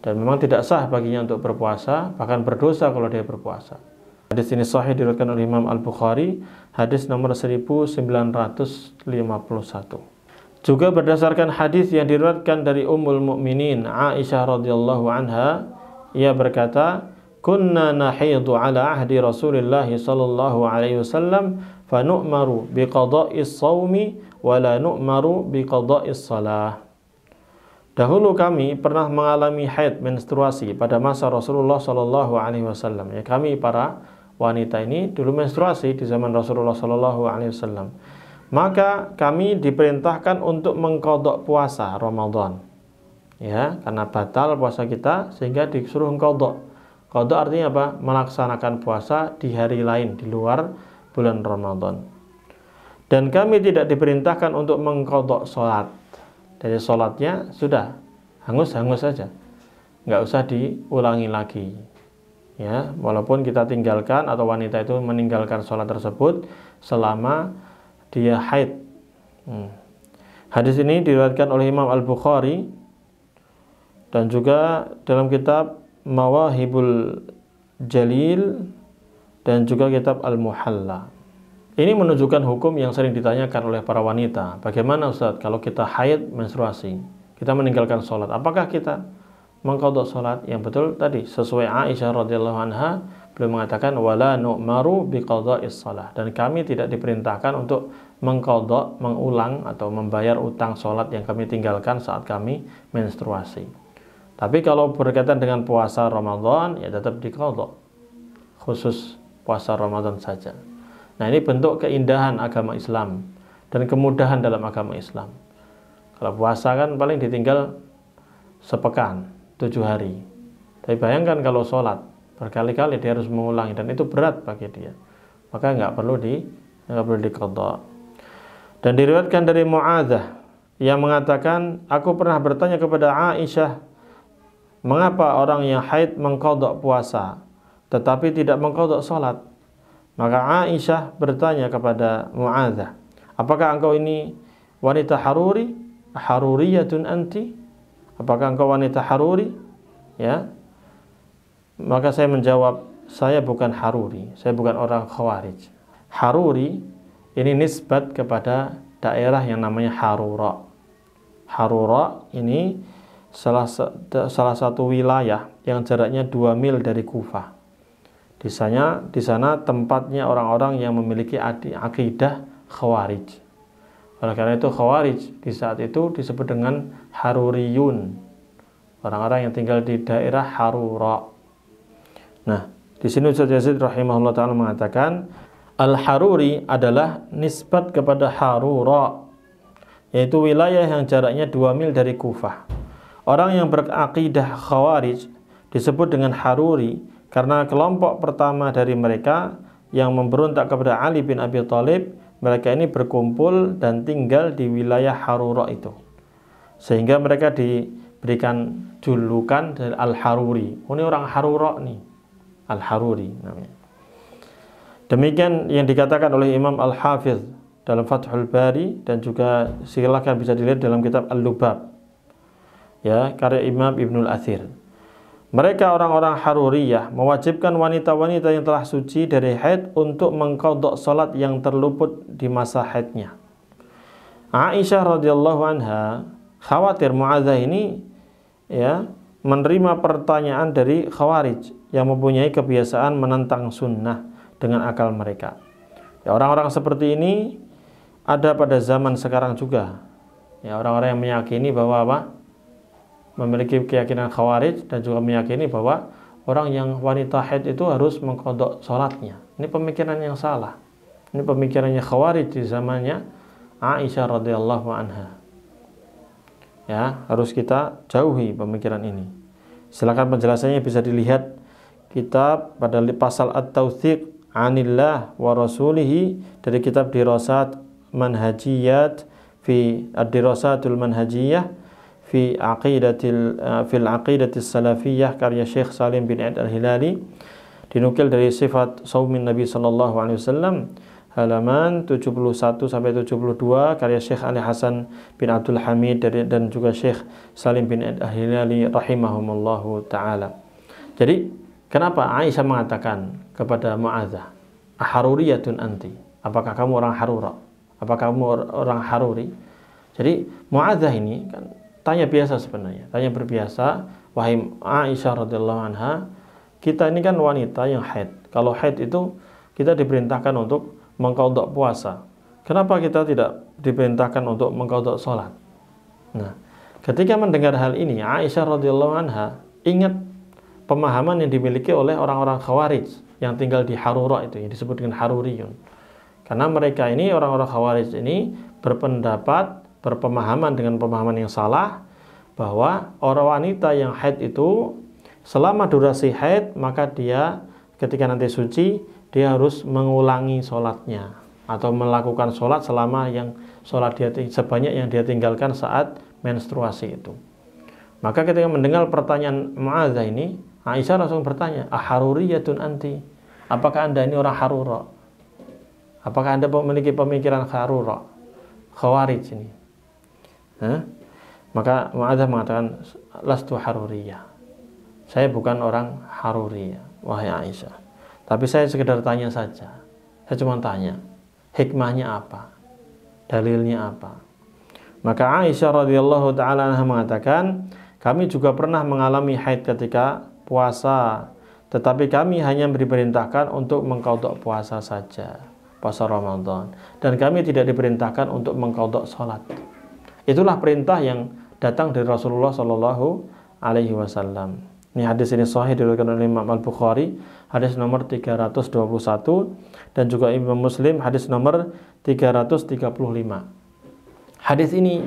dan memang tidak sah baginya untuk berpuasa, bahkan berdosa kalau dia berpuasa. Hadis ini sahih diriwayatkan oleh Imam Al-Bukhari, hadis nomor 1951. Juga berdasarkan hadis yang diriwayatkan dari Ummul Mukminin Aisyah radhiyallahu anha, ia berkata, "Kunna nahidu ala ahdi Rasulillah sallallahu alaihi wasallam fa nu'maru biqada'is shaumi wa la nu'maru biqada'is shalah." Dahulu kami pernah mengalami haid menstruasi pada masa Rasulullah sallallahu alaihi wasallam. Ya, kami para wanita ini dulu menstruasi di zaman Rasulullah sallallahu alaihi wasallam. Maka kami diperintahkan untuk mengqadha puasa Ramadan. Ya, karena batal puasa kita sehingga disuruh qadha. Qadha artinya apa? Melaksanakan puasa di hari lain di luar bulan Ramadan. Dan kami tidak diperintahkan untuk mengqadha salat. Dari salatnya sudah hangus-hangus saja. Enggak usah diulangi lagi. Ya, walaupun kita tinggalkan atau wanita itu meninggalkan salat tersebut selama dia haid. Hadis ini diriwayatkan oleh Imam Al-Bukhari dan juga dalam kitab Mawahibul Jalil dan juga kitab Al-Muhalla. Ini menunjukkan hukum yang sering ditanyakan oleh para wanita. Bagaimana Ustaz kalau kita haid menstruasi, kita meninggalkan sholat, apakah kita mengqadha sholat? Yang betul tadi sesuai Aisyah radhiyallahu anha, beliau mengatakan wala nu'maru biqadha'is shalah, dan kami tidak diperintahkan untuk mengqadha, mengulang atau membayar utang sholat yang kami tinggalkan saat kami menstruasi. Tapi kalau berkaitan dengan puasa Ramadan, ya tetap diqadha, khusus puasa Ramadan saja. Nah, ini bentuk keindahan agama Islam dan kemudahan dalam agama Islam. Kalau puasa kan paling ditinggal sepekan, 7 hari. Tapi bayangkan kalau sholat berkali-kali dia harus mengulangi dan itu berat bagi dia. Maka nggak perlu diqadha. Dan diriwayatkan dari Mu'adzah yang mengatakan, aku pernah bertanya kepada Aisyah, mengapa orang yang haid mengqadha puasa tetapi tidak mengqadha sholat? Maka Aisyah bertanya kepada Mu'adzah, apakah engkau ini wanita haruri? Haruriyatun anti? Apakah engkau wanita haruri? Ya. Maka saya menjawab, saya bukan haruri, saya bukan orang khawarij. Haruri ini nisbat kepada daerah yang namanya Harura. Harura ini salah satu wilayah yang jaraknya 2 mil dari Kufah. Di sana tempatnya orang-orang yang memiliki akidah khawarij. Oleh karena itu khawarij di saat itu disebut dengan Haruriyun, orang-orang yang tinggal di daerah Harura. Nah, di sini Ustaz Yazid rahimahullah ta'ala mengatakan Al-Haruri adalah nisbat kepada Harura, yaitu wilayah yang jaraknya 2 mil dari Kufah. Orang yang berakidah khawarij disebut dengan Haruri karena kelompok pertama dari mereka yang memberontak kepada Ali bin Abi Thalib, mereka ini berkumpul dan tinggal di wilayah Harura itu. Sehingga mereka diberikan julukan dari Al-Haruri. Ini orang Harura nih, Al-Haruri namanya. Demikian yang dikatakan oleh Imam Al-Hafidh dalam Fathul Bari, dan juga silakan bisa dilihat dalam kitab Al-Lubab, ya, karya Imam Ibnul Athir. Mereka orang-orang Haruriyah mewajibkan wanita-wanita yang telah suci dari haid untuk mengqadha salat yang terluput di masa haidnya. Aisyah radhiyallahu anha khawatir Mu'adzah ini ya menerima pertanyaan dari khawarij yang mempunyai kebiasaan menentang sunnah dengan akal mereka. Ya, orang-orang seperti ini ada pada zaman sekarang juga. Ya, orang-orang yang meyakini bahwa apa? Memiliki keyakinan khawarij dan juga meyakini bahwa orang yang wanita haid itu harus mengqadha salatnya. Ini pemikiran yang salah. Ini pemikirannya khawarij di zamannya Aisyah radhiyallahu anha. Ya, harus kita jauhi pemikiran ini. Silakan penjelasannya bisa dilihat kitab pada pasal At-Tawthiq Anillah wa Rasulihi dari kitab Dirasat Manhajiyat fi Ad-Dirasatul Manhajiyah fil Aqidatis Salafiyah karya Syekh Salim bin Aid Al-Hilali, dinukil dari Sifat Shaumin Nabi sallallahu alaihi wasallam halaman 71 sampai 72 karya Syekh Ali Hasan bin Abdul Hamid dan juga Syekh Salim bin Aid Al-Hilali rahimahumullahu taala. Jadi, kenapa Aisyah mengatakan kepada Mu'adzah, "Aharuriyatun anti?" Apakah kamu orang Harura? Apakah kamu orang Haruri? Jadi, Mu'adzah ini kan tanya biasa sebenarnya, tanya berbiasa, "Wahai Aisyah radhiyallahu anha, kita ini kan wanita yang haid. Kalau haid itu kita diperintahkan untuk mengqadha puasa. Kenapa kita tidak diperintahkan untuk mengqadha salat?" Nah, ketika mendengar hal ini, Aisyah radhiyallahu anha ingat pemahaman yang dimiliki oleh orang-orang Khawarij yang tinggal di Harura itu, yang disebut dengan Haruriyun. Karena mereka ini, orang-orang Khawarij ini berpemahaman dengan pemahaman yang salah, bahwa orang wanita yang haid itu selama durasi haid, maka dia ketika nanti suci, dia harus mengulangi sholatnya atau melakukan sholat selama yang sholat dia sebanyak yang dia tinggalkan saat menstruasi itu. Maka ketika mendengar pertanyaan Mu'adzah ini, Aisyah langsung bertanya, "Aharuriyatun anti?" Apakah Anda ini orang Harura? Apakah Anda memiliki pemikiran Harura? Khawarij ini. Maka Mu'adzah mengatakan, "Lastu Haruriyah." Saya bukan orang Haruriyah, wahai Aisyah. Tapi saya sekedar tanya saja. Saya cuma tanya, hikmahnya apa? Dalilnya apa? Maka Aisyah radhiyallahu taala anha mengatakan, "Kami juga pernah mengalami haid ketika puasa, tetapi kami hanya diperintahkan untuk mengqadha puasa saja, puasa Ramadan, dan kami tidak diperintahkan untuk mengqadha salat." Itulah perintah yang datang dari Rasulullah sallallahu alaihi wasallam. Ini hadis ini sahih diriwayatkan oleh Imam Al-Bukhari, hadis nomor 321, dan juga Imam Muslim hadis nomor 335. Hadis ini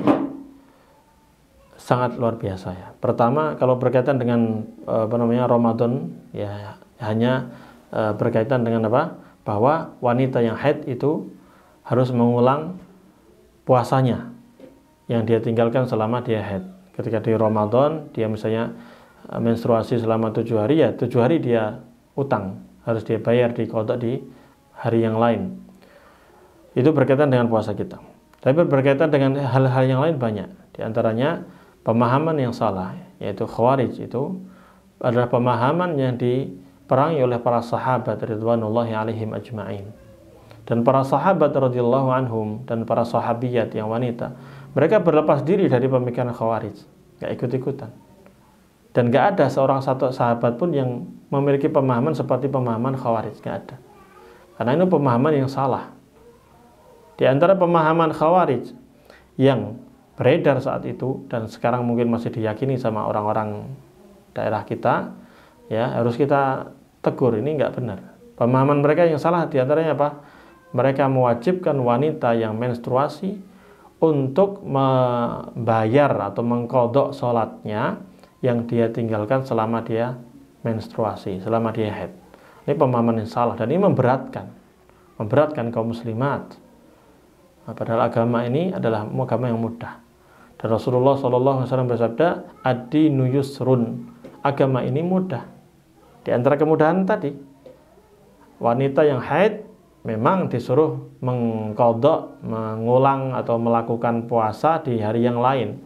sangat luar biasa ya. Pertama, kalau berkaitan dengan Ramadan, ya hanya berkaitan dengan apa? Bahwa wanita yang haid itu harus mengulang puasanya yang dia tinggalkan selama dia haid. Ketika di Ramadan, dia misalnya menstruasi selama 7 hari, ya 7 hari dia utang, harus dia bayar di qadha di hari yang lain. Itu berkaitan dengan puasa kita. Tapi berkaitan dengan hal-hal yang lain banyak. Di antaranya pemahaman yang salah, yaitu Khawarij itu adalah pemahaman yang diperangi oleh para sahabat ridwanullahi alaihim ajma'in. Dan para sahabat radhiyallahu anhum dan para sahabiyat yang wanita, mereka berlepas diri dari pemikiran Khawarij, gak ikut-ikutan. Dan gak ada seorang satu sahabat pun yang memiliki pemahaman seperti pemahaman Khawarij, gak ada. Karena itu pemahaman yang salah. Di antara pemahaman Khawarij yang beredar saat itu dan sekarang mungkin masih diyakini sama orang-orang daerah kita, ya harus kita tegur, ini nggak benar. Pemahaman mereka yang salah di antaranya apa? Mereka mewajibkan wanita yang menstruasi untuk membayar atau mengqadha sholatnya yang dia tinggalkan selama dia menstruasi, selama dia haid. Ini pemahaman yang salah dan ini memberatkan kaum muslimat. Nah, padahal agama ini adalah agama yang mudah. Dan Rasulullah SAW bersabda, "Ad-dinu yusrun." Agama ini mudah. Di antara kemudahan tadi, wanita yang haid memang disuruh mengqadha, mengulang atau melakukan puasa di hari yang lain.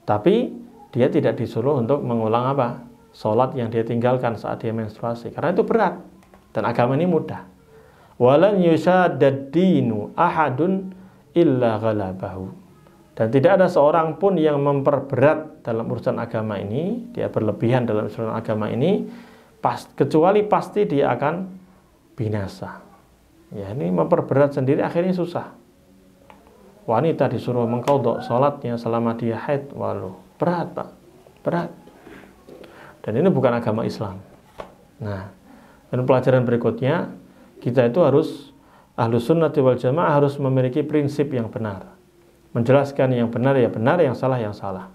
Tapi dia tidak disuruh untuk mengulang apa? Salat yang dia tinggalkan saat dia menstruasi. Karena itu berat. Dan agama ini mudah. Walan yushadad-dinu ahadun illa ghalabahu. Dan tidak ada seorang pun yang memperberat dalam urusan agama ini, dia berlebihan dalam urusan agama ini, kecuali pasti dia akan binasa. Ya, ini memperberat sendiri akhirnya susah. Wanita disuruh mengqadha salatnya selama dia haid, waduh, berat Pak, berat. Dan ini bukan agama Islam. Nah, dan pelajaran berikutnya, kita itu harus Ahlus Sunnah wal Jamaah harus memiliki prinsip yang benar, menjelaskan yang benar ya benar, yang salah ya salah.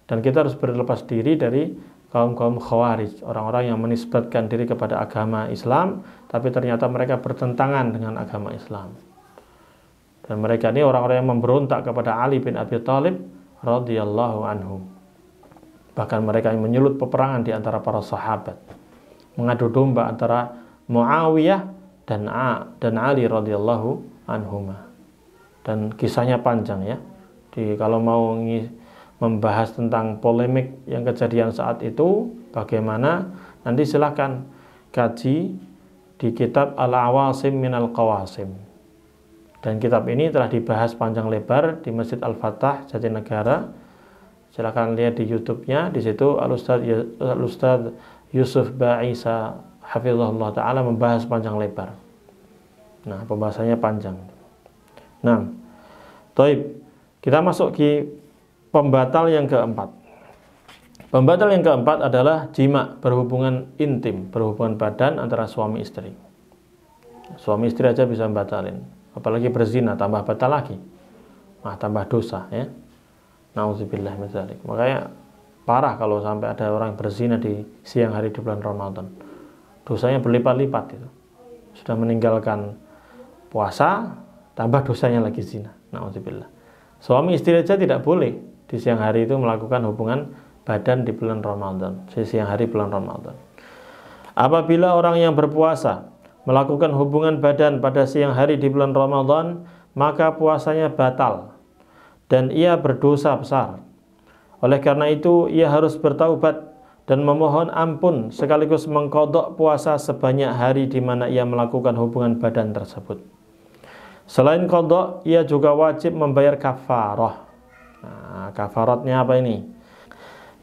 Dan kita harus berlepas diri dari kaum-kaum khawarij, orang-orang yang menisbatkan diri kepada agama Islam, tapi ternyata mereka bertentangan dengan agama Islam. Dan mereka ini orang-orang yang memberontak kepada Ali bin Abi Thalib radhiyallahu anhu. Bahkan mereka yang menyulut peperangan di antara para sahabat, mengadu domba antara Muawiyah dan Ali radhiyallahu anhuma. Dan kisahnya panjang ya. Kalau mau membahas tentang polemik yang kejadian saat itu bagaimana, nanti silahkan kaji di kitab Al-Awasim Minal Qawasim. Dan kitab ini telah dibahas panjang lebar di Masjid Al-Fatah Jatinegara. Silahkan lihat di YouTube-nya, di situ Al-Ustadz Yusuf Ba'isa hafizahullah ta'ala membahas panjang lebar. Nah, pembahasannya panjang. Nah, kita masuk ke pembatal yang keempat. Pembatal yang keempat adalah jima, berhubungan intim, berhubungan badan antara suami istri. Suami istri aja bisa membatalin, apalagi berzina, tambah batal lagi. Tambah dosa ya. Nauzubillah min dzalik. Makanya parah kalau sampai ada orang berzina di siang hari di bulan Ramadan. Dosanya berlipat-lipat itu. Sudah meninggalkan puasa, tambah dosanya lagi zina. Nauzubillah. Suami istri aja tidak boleh di siang hari itu melakukan hubungan badan di bulan Ramadan, di siang hari bulan Ramadan. Apabila orang yang berpuasa melakukan hubungan badan pada siang hari di bulan Ramadan, maka puasanya batal dan ia berdosa besar. Oleh karena itu, ia harus bertaubat dan memohon ampun sekaligus mengqadha puasa sebanyak hari di mana ia melakukan hubungan badan tersebut. Selain qadha, ia juga wajib membayar kafarah. Nah, kafaratnya apa ini?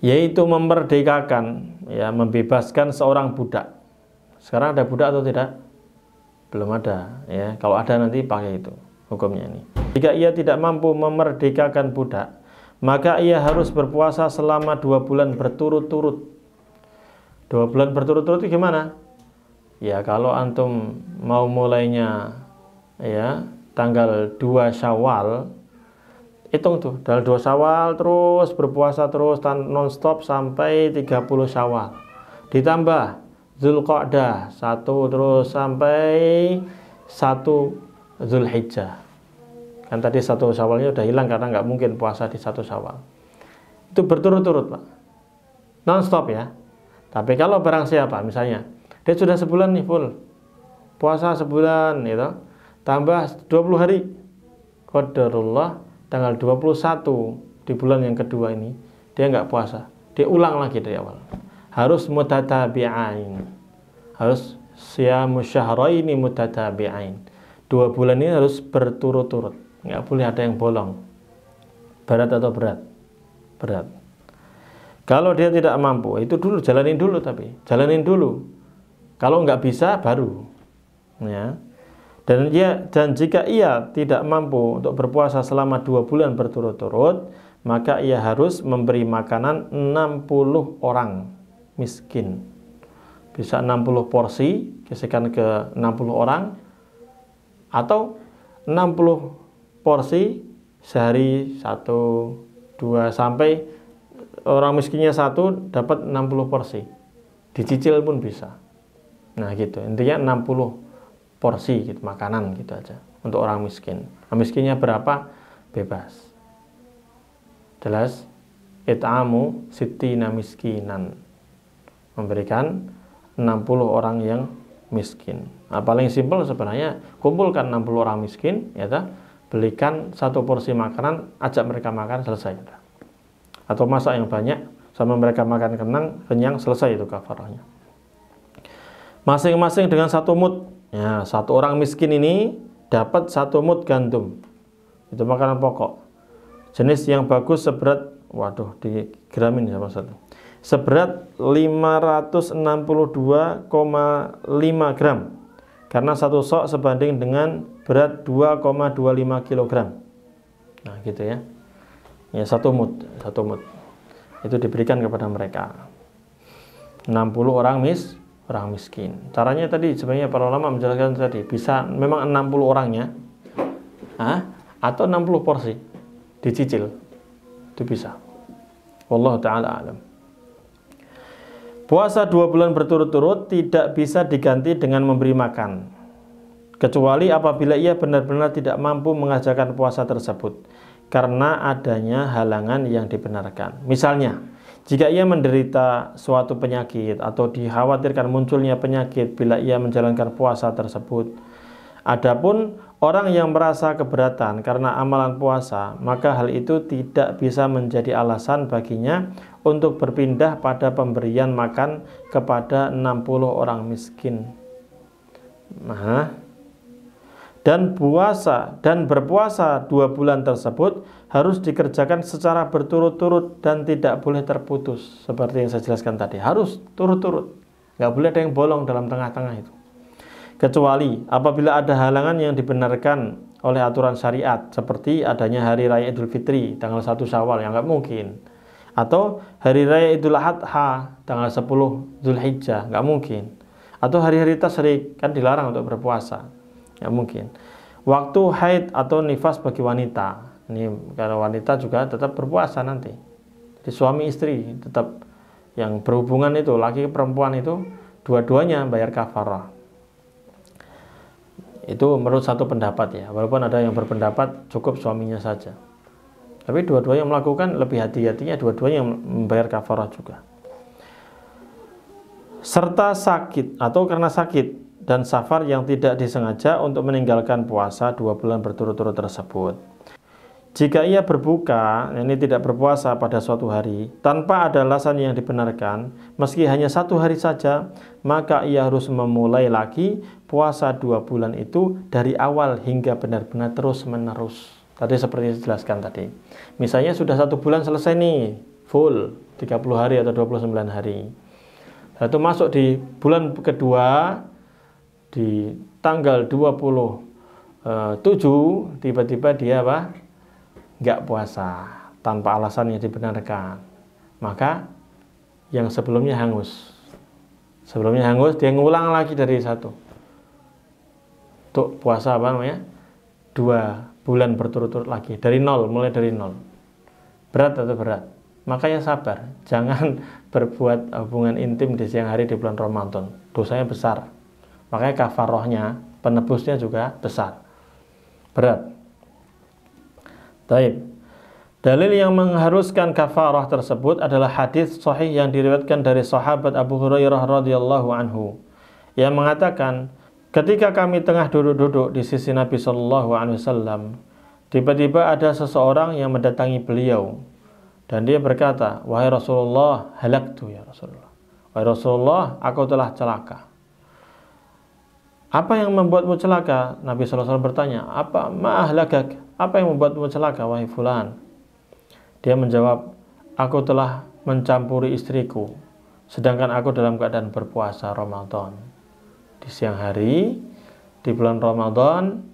Yaitu memerdekakan, ya, membebaskan seorang budak. Sekarang ada budak atau tidak? Belum ada, ya. Kalau ada nanti pakai itu hukumnya ini. Jika ia tidak mampu memerdekakan budak, maka ia harus berpuasa selama 2 bulan berturut-turut. 2 bulan berturut-turut itu gimana? Ya, kalau antum mau mulainya ya tanggal 2 Syawal, hitung tuh, dari 2 Syawal terus berpuasa terus non-stop sampai 30 Syawal. Ditambah Zulqa'dah 1 terus sampai 1 Zulhijjah. Kan tadi 1 Syawalnya udah hilang karena nggak mungkin puasa di 1 Syawal. Itu berturut-turut, Pak. Non-stop ya. Tapi kalau barang siapa misalnya, dia sudah sebulan nih full. Puasa sebulan gitu. Tambah 20 hari. Qadarullah tanggal 21 di bulan yang kedua ini dia nggak puasa, dia ulang lagi dari awal. Harus mutatabi'ain, harus siyamu syahraini mutatabi'ain. 2 bulan ini harus berturut-turut, nggak boleh ada yang bolong. Berat atau berat? Berat. Kalau dia tidak mampu, itu dulu jalanin dulu, tapi jalanin dulu. Kalau nggak bisa baru, ya. Dan jika ia tidak mampu untuk berpuasa selama 2 bulan berturut-turut, maka ia harus memberi makanan 60 orang miskin. Bisa 60 porsi, gesekan ke 60 orang, atau 60 porsi sehari 1, 2, sampai orang miskinnya 1 dapat 60 porsi. Dicicil pun bisa. Nah gitu, intinya 60 porsi gitu, makanan gitu aja untuk orang miskin. Nah, miskinnya berapa? Bebas. Jelas? It'amu sittina miskinan. Memberikan 60 orang yang miskin. Nah, paling simpel sebenarnya kumpulkan 60 orang miskin, ya ta? Belikan 1 porsi makanan, ajak mereka makan, selesai. Ya, atau masak yang banyak sama mereka makan kenyang, selesai itu kafarahnya. Masing-masing dengan 1 mud. Ya, 1 orang miskin ini dapat 1 mud gandum. Itu makanan pokok. Jenis yang bagus seberat, waduh, digeramin sama satu. Seberat 562,5 gram. Karena 1 sok sebanding dengan berat 2,25 kg. Nah, gitu ya. Ya, 1 mud. Itu diberikan kepada mereka. 60 orang orang miskin. Caranya tadi sebenarnya para ulama menjelaskan tadi, bisa memang 60 orangnya, atau 60 porsi dicicil, itu bisa. Wallahu ta'ala alam. Puasa 2 bulan berturut-turut tidak bisa diganti dengan memberi makan, kecuali apabila ia benar-benar tidak mampu mengajarkan puasa tersebut karena adanya halangan yang dibenarkan. Misalnya, jika ia menderita suatu penyakit atau dikhawatirkan munculnya penyakit bila ia menjalankan puasa tersebut. Adapun orang yang merasa keberatan karena amalan puasa, maka hal itu tidak bisa menjadi alasan baginya untuk berpindah pada pemberian makan kepada 60 orang miskin. Dan berpuasa 2 bulan tersebut harus dikerjakan secara berturut-turut dan tidak boleh terputus. Seperti yang saya jelaskan tadi, harus turut-turut, nggak boleh ada yang bolong dalam tengah-tengah itu. Kecuali apabila ada halangan yang dibenarkan oleh aturan syariat, seperti adanya hari raya Idul Fitri tanggal 1 Syawal yang nggak mungkin, atau hari raya Idul Adha tanggal 10 Dzulhijjah, nggak mungkin, atau hari-hari tasyrik kan dilarang untuk berpuasa, nggak mungkin. Waktu haid atau nifas bagi wanita, ini kalau wanita juga tetap berpuasa nanti. Jadi suami istri tetap yang berhubungan itu, laki perempuan itu dua-duanya bayar kafarah. Itu menurut satu pendapat ya, walaupun ada yang berpendapat cukup suaminya saja. Tapi dua-duanya melakukan, lebih hati-hatinya dua-duanya yang membayar kafarah juga. Serta sakit atau karena sakit dan safar yang tidak disengaja untuk meninggalkan puasa 2 bulan berturut-turut tersebut. Jika ia berbuka, ini tidak berpuasa pada suatu hari, tanpa ada alasan yang dibenarkan, meski hanya 1 hari saja, maka ia harus memulai lagi puasa 2 bulan itu dari awal hingga benar-benar terus-menerus. Tadi seperti yang dijelaskan tadi. Misalnya sudah 1 bulan selesai nih, full 30 hari atau 29 hari. Lalu masuk di bulan kedua, di tanggal 27, tiba-tiba dia nggak puasa tanpa alasan yang dibenarkan, maka yang sebelumnya hangus, dia ngulang lagi dari 1 untuk puasa 2 bulan berturut-turut lagi dari 0, mulai dari 0. Berat atau berat? Makanya sabar, jangan berbuat hubungan intim di siang hari di bulan Ramadan, dosanya besar. Makanya kafarohnya, penebusnya juga besar, berat. Taib. Dalil yang mengharuskan kafarah tersebut adalah hadis sahih yang diriwayatkan dari sahabat Abu Hurairah radhiyallahu anhu yang mengatakan, ketika kami tengah duduk-duduk di sisi Nabi sallallahu alaihi wasallam, tiba-tiba ada seseorang yang mendatangi beliau dan dia berkata, "Wahai Rasulullah, halaktu ya Rasulullah. Wahai Rasulullah, aku telah celaka." Apa yang membuatmu celaka? Nabi sallallahu alaihi wasallam bertanya, "Apa ma'ahlakak? Apa yang membuatmu celaka, wahai fulan?" Dia menjawab, "Aku telah mencampuri istriku, sedangkan aku dalam keadaan berpuasa Ramadan. Di siang hari, di bulan Ramadan,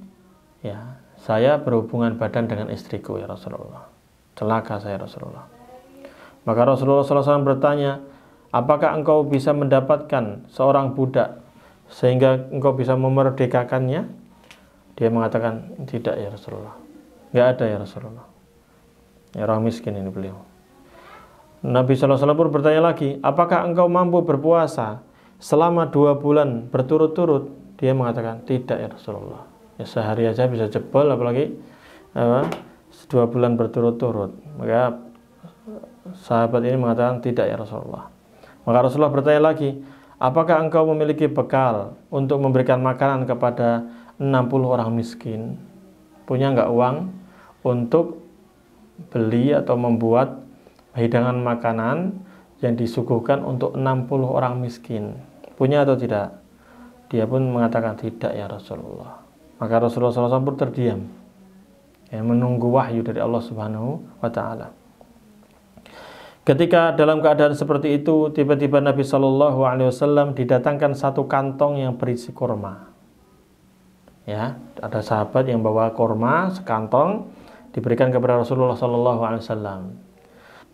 ya, saya berhubungan badan dengan istriku ya Rasulullah. Celaka saya Rasulullah." Maka Rasulullah SAW bertanya, "Apakah engkau bisa mendapatkan seorang budak sehingga engkau bisa memerdekakannya?" Dia mengatakan, "Tidak ya Rasulullah. Nggak ada ya Rasulullah." Ya, orang miskin ini beliau. Nabi SAW pun bertanya lagi, "Apakah engkau mampu berpuasa selama 2 bulan berturut-turut?" Dia mengatakan, "Tidak ya Rasulullah. Ya, sehari aja bisa jebol, apalagi 2 bulan berturut-turut." Maka sahabat ini mengatakan, "Tidak ya Rasulullah." Maka Rasulullah bertanya lagi, "Apakah engkau memiliki bekal untuk memberikan makanan kepada 60 orang miskin? Punya nggak uang untuk beli atau membuat hidangan makanan yang disuguhkan untuk 60 orang miskin? Punya atau tidak?" Dia pun mengatakan, "Tidak ya Rasulullah." Maka Rasulullah SAW pun terdiam, ya, menunggu wahyu dari Allah Subhanahu wa Ta'ala. Ketika dalam keadaan seperti itu, tiba-tiba Nabi Shallallahu Alaihi Wasallam didatangkan 1 kantong yang berisi kurma. Ya, ada sahabat yang bawa kurma sekantong, diberikan kepada Rasulullah Shallallahu Alaihi Wasallam.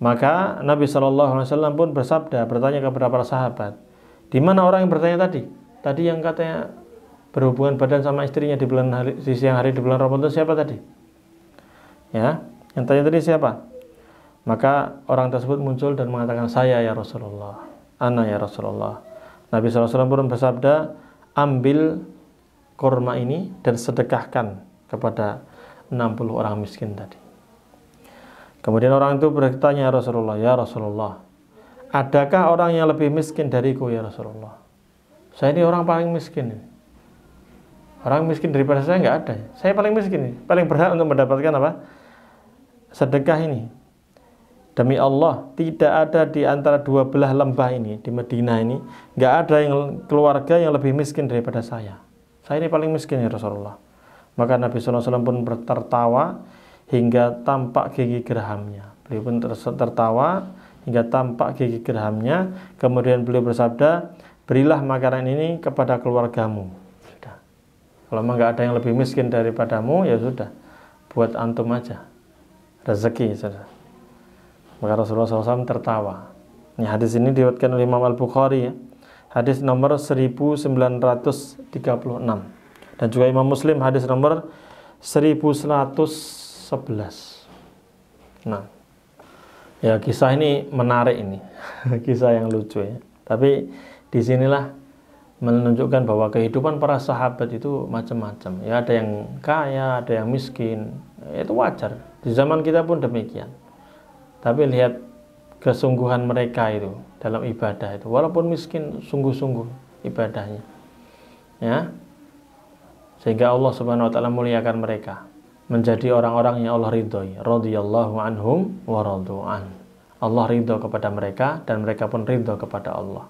Maka Nabi Shallallahu Alaihi Wasallam pun bersabda, bertanya kepada para sahabat, Di mana orang yang bertanya tadi? Tadi yang katanya berhubungan badan sama istrinya di siang hari di bulan Ramadan, siapa tadi? Ya, yang tanya tadi siapa? Maka orang tersebut muncul dan mengatakan, saya ya Rasulullah, ana ya Rasulullah. Nabi SAW pun bersabda, ambil kurma ini dan sedekahkan kepada 60 orang miskin tadi. Kemudian orang itu bertanya, ya Rasulullah, adakah orang yang lebih miskin dariku ya Rasulullah? Saya ini orang paling miskin. Orang miskin daripada saya nggak ada. Saya paling miskin, paling berhak untuk mendapatkan apa? Sedekah ini. Demi Allah, tidak ada di antara dua belah lembah ini di Madinah ini, nggak ada yang keluarga yang lebih miskin daripada saya. Saya ini paling miskin ya Rasulullah. Maka Nabi SAW pun tertawa hingga tampak gigi gerhamnya. Beliau pun tertawa hingga tampak gigi gerhamnya. Kemudian beliau bersabda, berilah makanan ini kepada keluargamu. Sudah. Kalau memang nggak ada yang lebih miskin daripadamu, ya sudah, buat antum aja rezeki. Sudah. Maka Rasulullah SAW tertawa. Ini hadis ini diriwayatkan oleh Imam Al-Bukhari, ya. Hadis nomor 1936. Dan juga Imam Muslim hadis nomor 1111. Nah, ya kisah ini menarik ini. Kisah yang lucu ya. Tapi disinilah menunjukkan bahwa kehidupan para sahabat itu macam-macam. Ya, ada yang kaya, ada yang miskin. Itu wajar. Di zaman kita pun demikian. Tapi lihat kesungguhan mereka itu dalam ibadah itu. Walaupun miskin, sungguh-sungguh ibadahnya. Ya. Sehingga Allah Subhanahu wa taala muliakan mereka. Menjadi orang-orang yang Allah ridhoi. Radhiyallahu anhum wa radu'an. Allah ridho kepada mereka dan mereka pun ridho kepada Allah.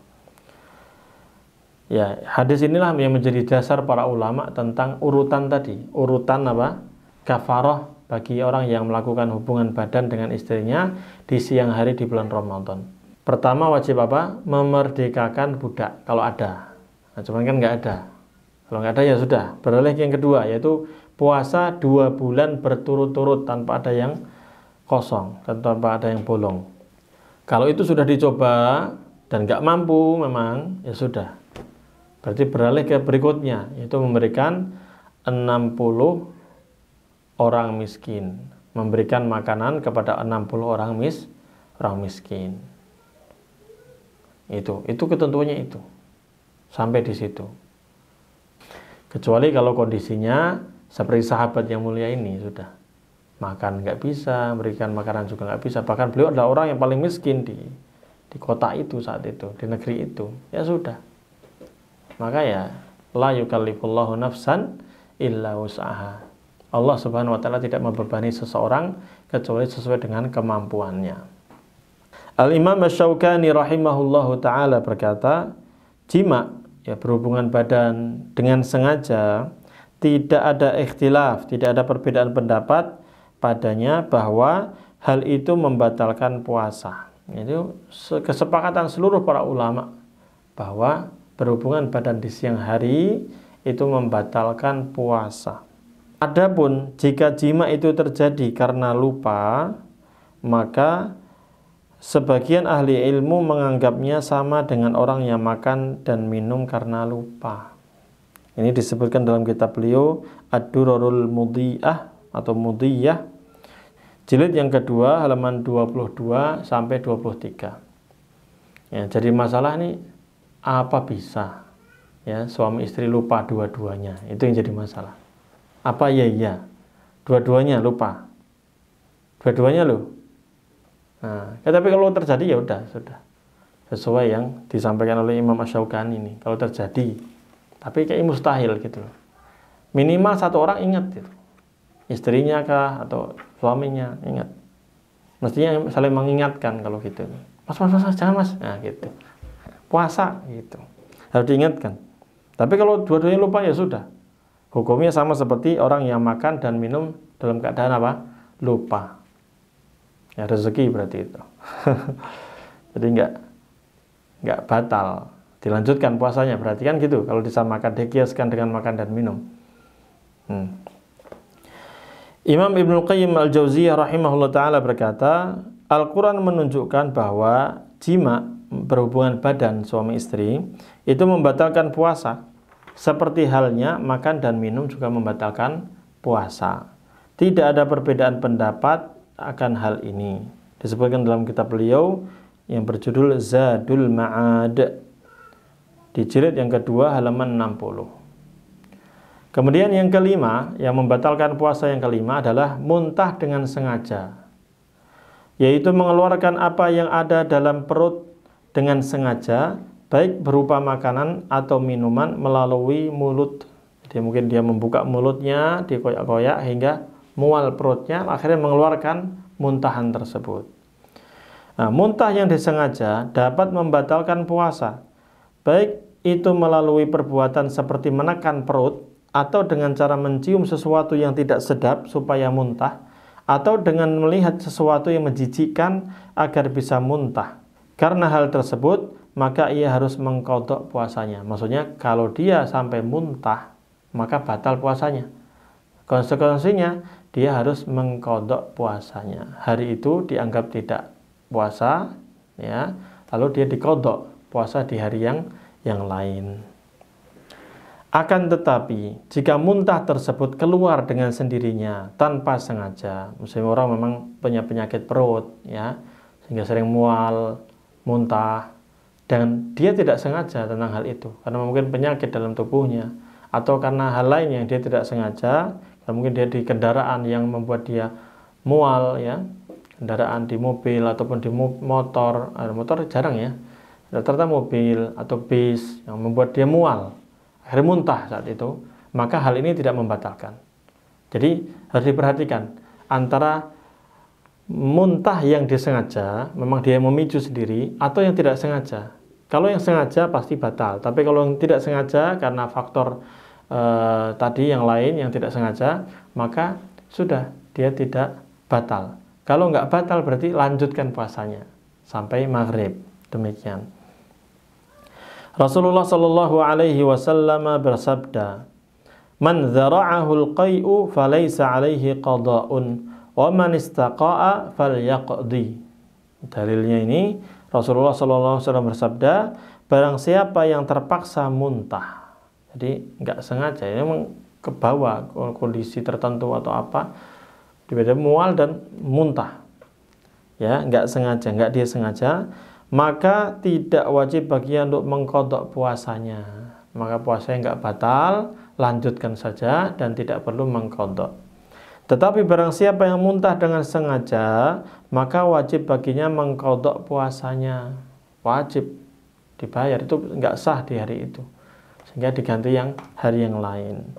Ya, hadis inilah yang menjadi dasar para ulama tentang urutan tadi. Urutan apa? Kafarah bagi orang yang melakukan hubungan badan dengan istrinya di siang hari di bulan Ramadan. Pertama wajib apa? Memerdekakan budak kalau ada. Nah, cuman kan nggak ada. Kalau nggak ada ya sudah. Beralih yang kedua yaitu puasa 2 bulan berturut-turut tanpa ada yang kosong, tanpa ada yang bolong. Kalau itu sudah dicoba dan nggak mampu memang ya sudah. Berarti beralih ke berikutnya yaitu memberikan 60 orang miskin, memberikan makanan kepada 60 orang miskin. Itu ketentuannya itu. Sampai di situ. Kecuali kalau kondisinya seperti sahabat yang mulia ini sudah. Makan nggak bisa, memberikan makanan juga nggak bisa. Bahkan beliau adalah orang yang paling miskin di kota itu saat itu, di negeri itu. Ya sudah. Maka ya la yukallifullahu nafsan illa wus'aha. Allah Subhanahu wa taala tidak membebani seseorang kecuali sesuai dengan kemampuannya. Al-Imam Asy-Syaukani rahimahullahu taala berkata, jima, ya berhubungan badan dengan sengaja, tidak ada ikhtilaf, tidak ada perbedaan pendapat padanya bahwa hal itu membatalkan puasa. Itu kesepakatan seluruh para ulama bahwa berhubungan badan di siang hari itu membatalkan puasa. Adapun jika jima itu terjadi karena lupa, maka sebagian ahli ilmu menganggapnya sama dengan orang yang makan dan minum karena lupa. Ini disebutkan dalam kitab beliau Ad-Durarul Mudiyah atau Mudiyah, jilid yang kedua halaman 22 sampai 23. Ya, jadi masalah ini apa bisa ya suami istri lupa dua-duanya? Itu yang jadi masalah. Apa iya dua-duanya lupa, dua-duanya loh. Nah, tapi kalau terjadi ya udah sudah sesuai yang disampaikan oleh Imam Asy-Syaukani ini. Kalau terjadi, tapi kayak mustahil gitu loh. Minimal satu orang ingat gitu, istrinya kah atau suaminya ingat. Mestinya saling mengingatkan kalau gitu. Mas jangan mas, nah gitu. Puasa gitu harus diingatkan. Tapi kalau dua-duanya lupa ya sudah. Hukumnya sama seperti orang yang makan dan minum dalam keadaan apa? Lupa. Ya rezeki berarti itu. Jadi enggak batal. Dilanjutkan puasanya. Berarti kan gitu. Kalau disamakan, dikiaskan dengan makan dan minum. Imam Ibnu Qayyim Al-Jauziyah rahimahullah ta'ala berkata, Al-Quran menunjukkan bahwa jima berhubungan badan suami istri itu membatalkan puasa. Seperti halnya makan dan minum juga membatalkan puasa. Tidak ada perbedaan pendapat akan hal ini. Disebutkan dalam kitab beliau yang berjudul Zadul Ma'ad di jilid yang kedua halaman 60. Kemudian yang kelima, yang membatalkan puasa yang kelima adalah muntah dengan sengaja, yaitu mengeluarkan apa yang ada dalam perut dengan sengaja, baik berupa makanan atau minuman melalui mulut. Jadi mungkin dia membuka mulutnya, dikoyak-koyak hingga mual perutnya, akhirnya mengeluarkan muntahan tersebut. Nah, muntah yang disengaja dapat membatalkan puasa, baik itu melalui perbuatan seperti menekan perut, atau dengan cara mencium sesuatu yang tidak sedap supaya muntah, atau dengan melihat sesuatu yang menjijikkan agar bisa muntah. Karena hal tersebut, maka ia harus mengqadha puasanya. Maksudnya, kalau dia sampai muntah, maka batal puasanya. Konsekuensinya, dia harus mengqadha puasanya. Hari itu dianggap tidak puasa, ya, lalu dia diqadha puasa di hari yang lain. Akan tetapi, jika muntah tersebut keluar dengan sendirinya tanpa sengaja, misalnya orang memang punya penyakit perut, ya, sehingga sering mual, muntah, dan dia tidak sengaja tentang hal itu, karena mungkin penyakit dalam tubuhnya, atau karena hal lain yang dia tidak sengaja, karena mungkin dia di kendaraan yang membuat dia mual, ya, kendaraan di mobil ataupun di motor, motor jarang ya, rata-rata mobil atau bis yang membuat dia mual, akhirnya muntah saat itu, maka hal ini tidak membatalkan. Jadi harus diperhatikan antara muntah yang disengaja, memang dia memicu sendiri, atau yang tidak sengaja. Kalau yang sengaja pasti batal, tapi kalau yang tidak sengaja karena faktor tadi yang lain yang tidak sengaja, maka sudah, dia tidak batal. Kalau nggak batal berarti lanjutkan puasanya sampai maghrib. Demikian. Rasulullah Shallallahu Alaihi Wasallam bersabda, "Man dzara'ahul qai'u falaysa alaihi qada'un, wa man istaqa'a falyaqdi." Dalilnya ini Rasulullah SAW bersabda, barang siapa yang terpaksa muntah, jadi nggak sengaja, ini memang ke bawah kondisi tertentu atau apa, tiba-tiba mual dan muntah, ya, nggak sengaja, nggak dia sengaja, maka tidak wajib baginya untuk mengqadha puasanya. Maka puasanya nggak batal, lanjutkan saja dan tidak perlu mengqadha. Tetapi barang siapa yang muntah dengan sengaja, maka wajib baginya mengqadha puasanya. Wajib dibayar, itu nggak sah di hari itu, sehingga diganti yang hari yang lain.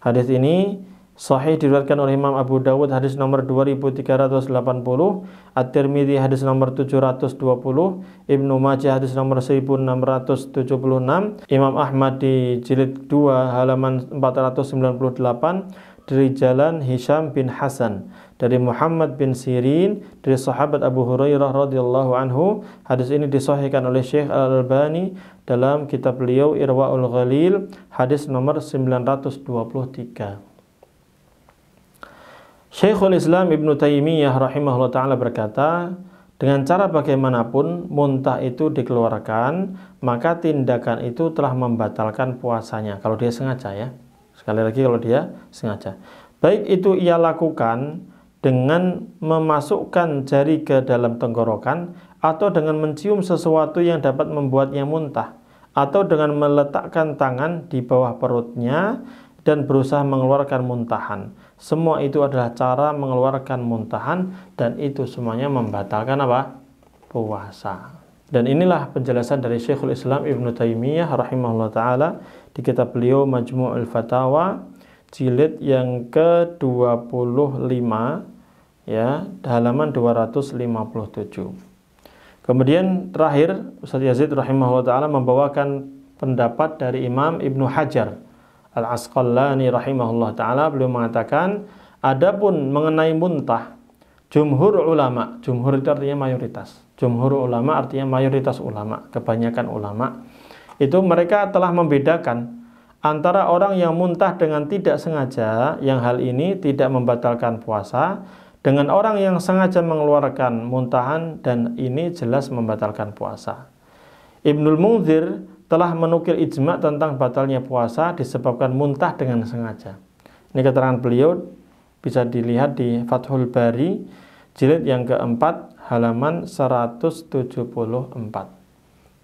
Hadis ini sahih diriwayatkan oleh Imam Abu Dawud hadis nomor 2380, At-Tirmidzi hadis nomor 720, Ibnu Majah hadis nomor 1676, Imam Ahmad di jilid 2 halaman 498 dari jalan Hisham bin Hasan dari Muhammad bin Sirin dari sahabat Abu Hurairah radhiyallahu anhu. Hadis ini disahihkan oleh Syekh Al-Albani dalam kitab beliau Irwaul Ghalil hadis nomor 923. Syekhul Islam Ibnu Taimiyah rahimahullah ta'ala berkata, dengan cara bagaimanapun muntah itu dikeluarkan, maka tindakan itu telah membatalkan puasanya, kalau dia sengaja, ya. Sekali lagi, kalau dia sengaja. Baik itu ia lakukan dengan memasukkan jari ke dalam tenggorokan, atau dengan mencium sesuatu yang dapat membuatnya muntah, atau dengan meletakkan tangan di bawah perutnya dan berusaha mengeluarkan muntahan. Semua itu adalah cara mengeluarkan muntahan, dan itu semuanya membatalkan apa? Puasa. Dan inilah penjelasan dari Syekhul Islam Ibnu Taimiyah rahimahullah ta'ala di kitab beliau Majmu'ul Fatawa jilid yang ke-25, ya, halaman 257. Kemudian terakhir Ustaz Yazid rahimahullah ta'ala membawakan pendapat dari Imam Ibnu Hajar Al-Asqalani rahimahullah ta'ala. Beliau mengatakan, adapun mengenai muntah, jumhur ulama, jumhur itu artinya mayoritas, jumhur ulama artinya mayoritas ulama, kebanyakan ulama, itu mereka telah membedakan antara orang yang muntah dengan tidak sengaja, yang hal ini tidak membatalkan puasa, dengan orang yang sengaja mengeluarkan muntahan, dan ini jelas membatalkan puasa. Ibnul Munzir telah menukil ijma' tentang batalnya puasa disebabkan muntah dengan sengaja. Ini keterangan beliau bisa dilihat di Fathul Bari jilid yang keempat halaman 174.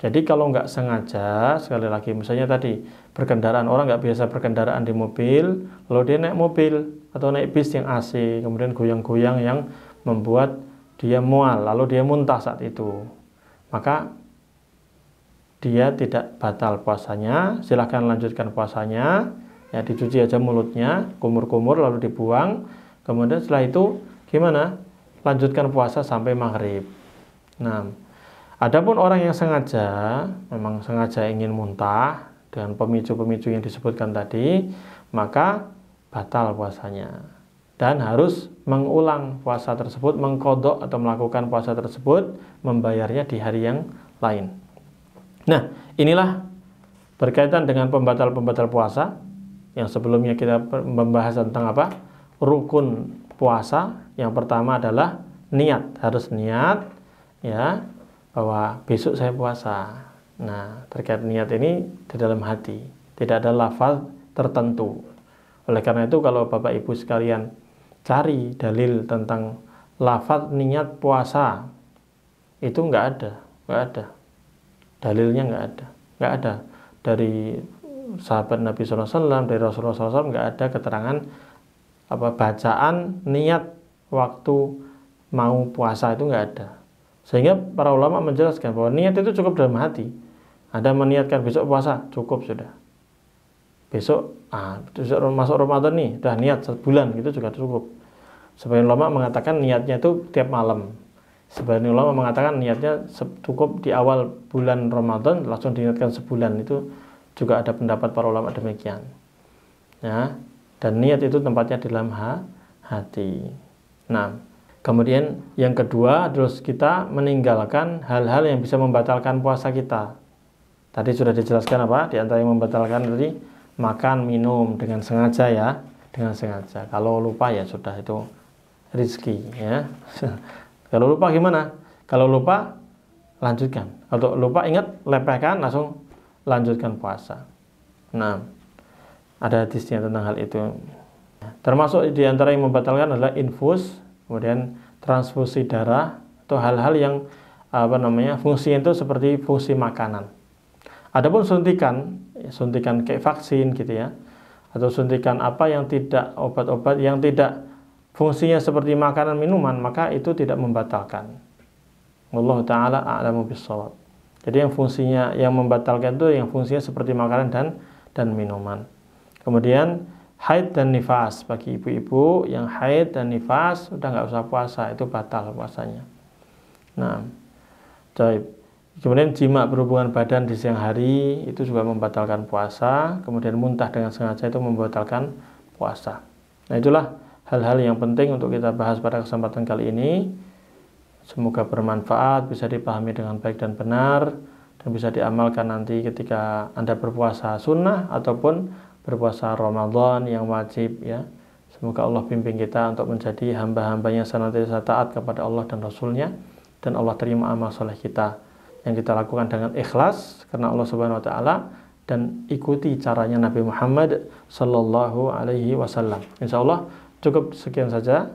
Jadi kalau nggak sengaja, sekali lagi misalnya tadi berkendaraan, orang nggak biasa berkendaraan di mobil, lalu dia naik mobil atau naik bis yang AC, kemudian goyang-goyang yang membuat dia mual, lalu dia muntah saat itu, maka dia tidak batal puasanya, silahkan lanjutkan puasanya, ya dicuci aja mulutnya, kumur-kumur lalu dibuang, kemudian setelah itu gimana? Lanjutkan puasa sampai maghrib. Nah, adapun orang yang sengaja, memang sengaja ingin muntah dengan pemicu-pemicu yang disebutkan tadi, maka batal puasanya dan harus mengulang puasa tersebut, mengqadha atau melakukan puasa tersebut, membayarnya di hari yang lain. Nah, inilah berkaitan dengan pembatal-pembatal puasa yang sebelumnya kita membahas tentang apa? Rukun puasa. Yang pertama adalah niat, harus niat ya bahwa besok saya puasa. Nah, terkait niat ini di dalam hati, tidak ada lafaz tertentu. Oleh karena itu kalau Bapak Ibu sekalian cari dalil tentang lafaz niat puasa, itu nggak ada. Dalilnya nggak ada dari sahabat Nabi SAW, dari Rasulullah SAW, nggak ada keterangan bacaan niat waktu mau puasa, itu nggak ada. Sehingga para ulama menjelaskan bahwa niat itu cukup dalam hati. Anda meniatkan besok puasa, cukup sudah. Besok masuk Ramadan nih, udah niat sebulan, gitu juga cukup. Sebagian ulama mengatakan niatnya itu tiap malam. Sebagian ulama mengatakan niatnya cukup di awal bulan Ramadan langsung diniatkan sebulan, itu juga ada pendapat para ulama demikian. Ya, dan niat itu tempatnya di dalam hati. Nah, kemudian yang kedua terus kita meninggalkan hal-hal yang bisa membatalkan puasa kita. Tadi sudah dijelaskan apa? Di antara yang membatalkan tadi makan, minum dengan sengaja ya, dengan sengaja. Kalau lupa ya sudah, itu rezeki ya. Kalau lupa gimana? Kalau lupa lanjutkan. Kalau lupa ingat, lepehkan, langsung lanjutkan puasa. Nah, ada hadisnya tentang hal itu. Termasuk di antara yang membatalkan adalah infus, kemudian transfusi darah, atau hal-hal yang fungsinya itu seperti fungsi makanan. Adapun suntikan kayak vaksin gitu ya, atau suntikan apa yang tidak, obat-obat yang tidak fungsinya seperti makanan minuman, maka itu tidak membatalkan. Wallahu ta'ala a'lamu bissawab. Jadi yang fungsinya, yang membatalkan itu yang fungsinya seperti makanan dan minuman. Kemudian haid dan nifas, bagi ibu-ibu yang haid dan nifas udah nggak usah puasa, itu batal puasanya. Nah, kemudian jima berhubungan badan di siang hari itu juga membatalkan puasa. Kemudian muntah dengan sengaja itu membatalkan puasa. Nah, itulah hal-hal yang penting untuk kita bahas pada kesempatan kali ini. Semoga bermanfaat, bisa dipahami dengan baik dan benar, dan bisa diamalkan nanti ketika Anda berpuasa sunnah ataupun berpuasa Ramadan yang wajib ya. Semoga Allah bimbing kita untuk menjadi hamba-hambanya senantiasa taat kepada Allah dan Rasulnya, dan Allah terima amal soleh kita yang kita lakukan dengan ikhlas karena Allah Subhanahu wa taala, dan ikuti caranya Nabi Muhammad sallallahu alaihi wasallam. Insyaallah cukup sekian saja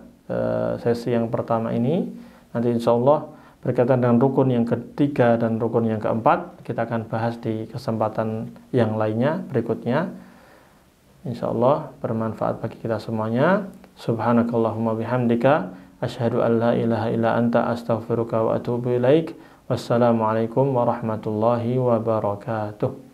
sesi yang pertama ini. Nanti insyaallah berkaitan dengan rukun yang ketiga dan rukun yang keempat kita akan bahas di kesempatan yang lainnya berikutnya. Insyaallah bermanfaat bagi kita semuanya. Subhanakallahumma bihamdika asyhadu an la ilaha illa anta astaghfiruka wa atubu ilaik. Wassalamualaikum warahmatullahi wabarakatuh.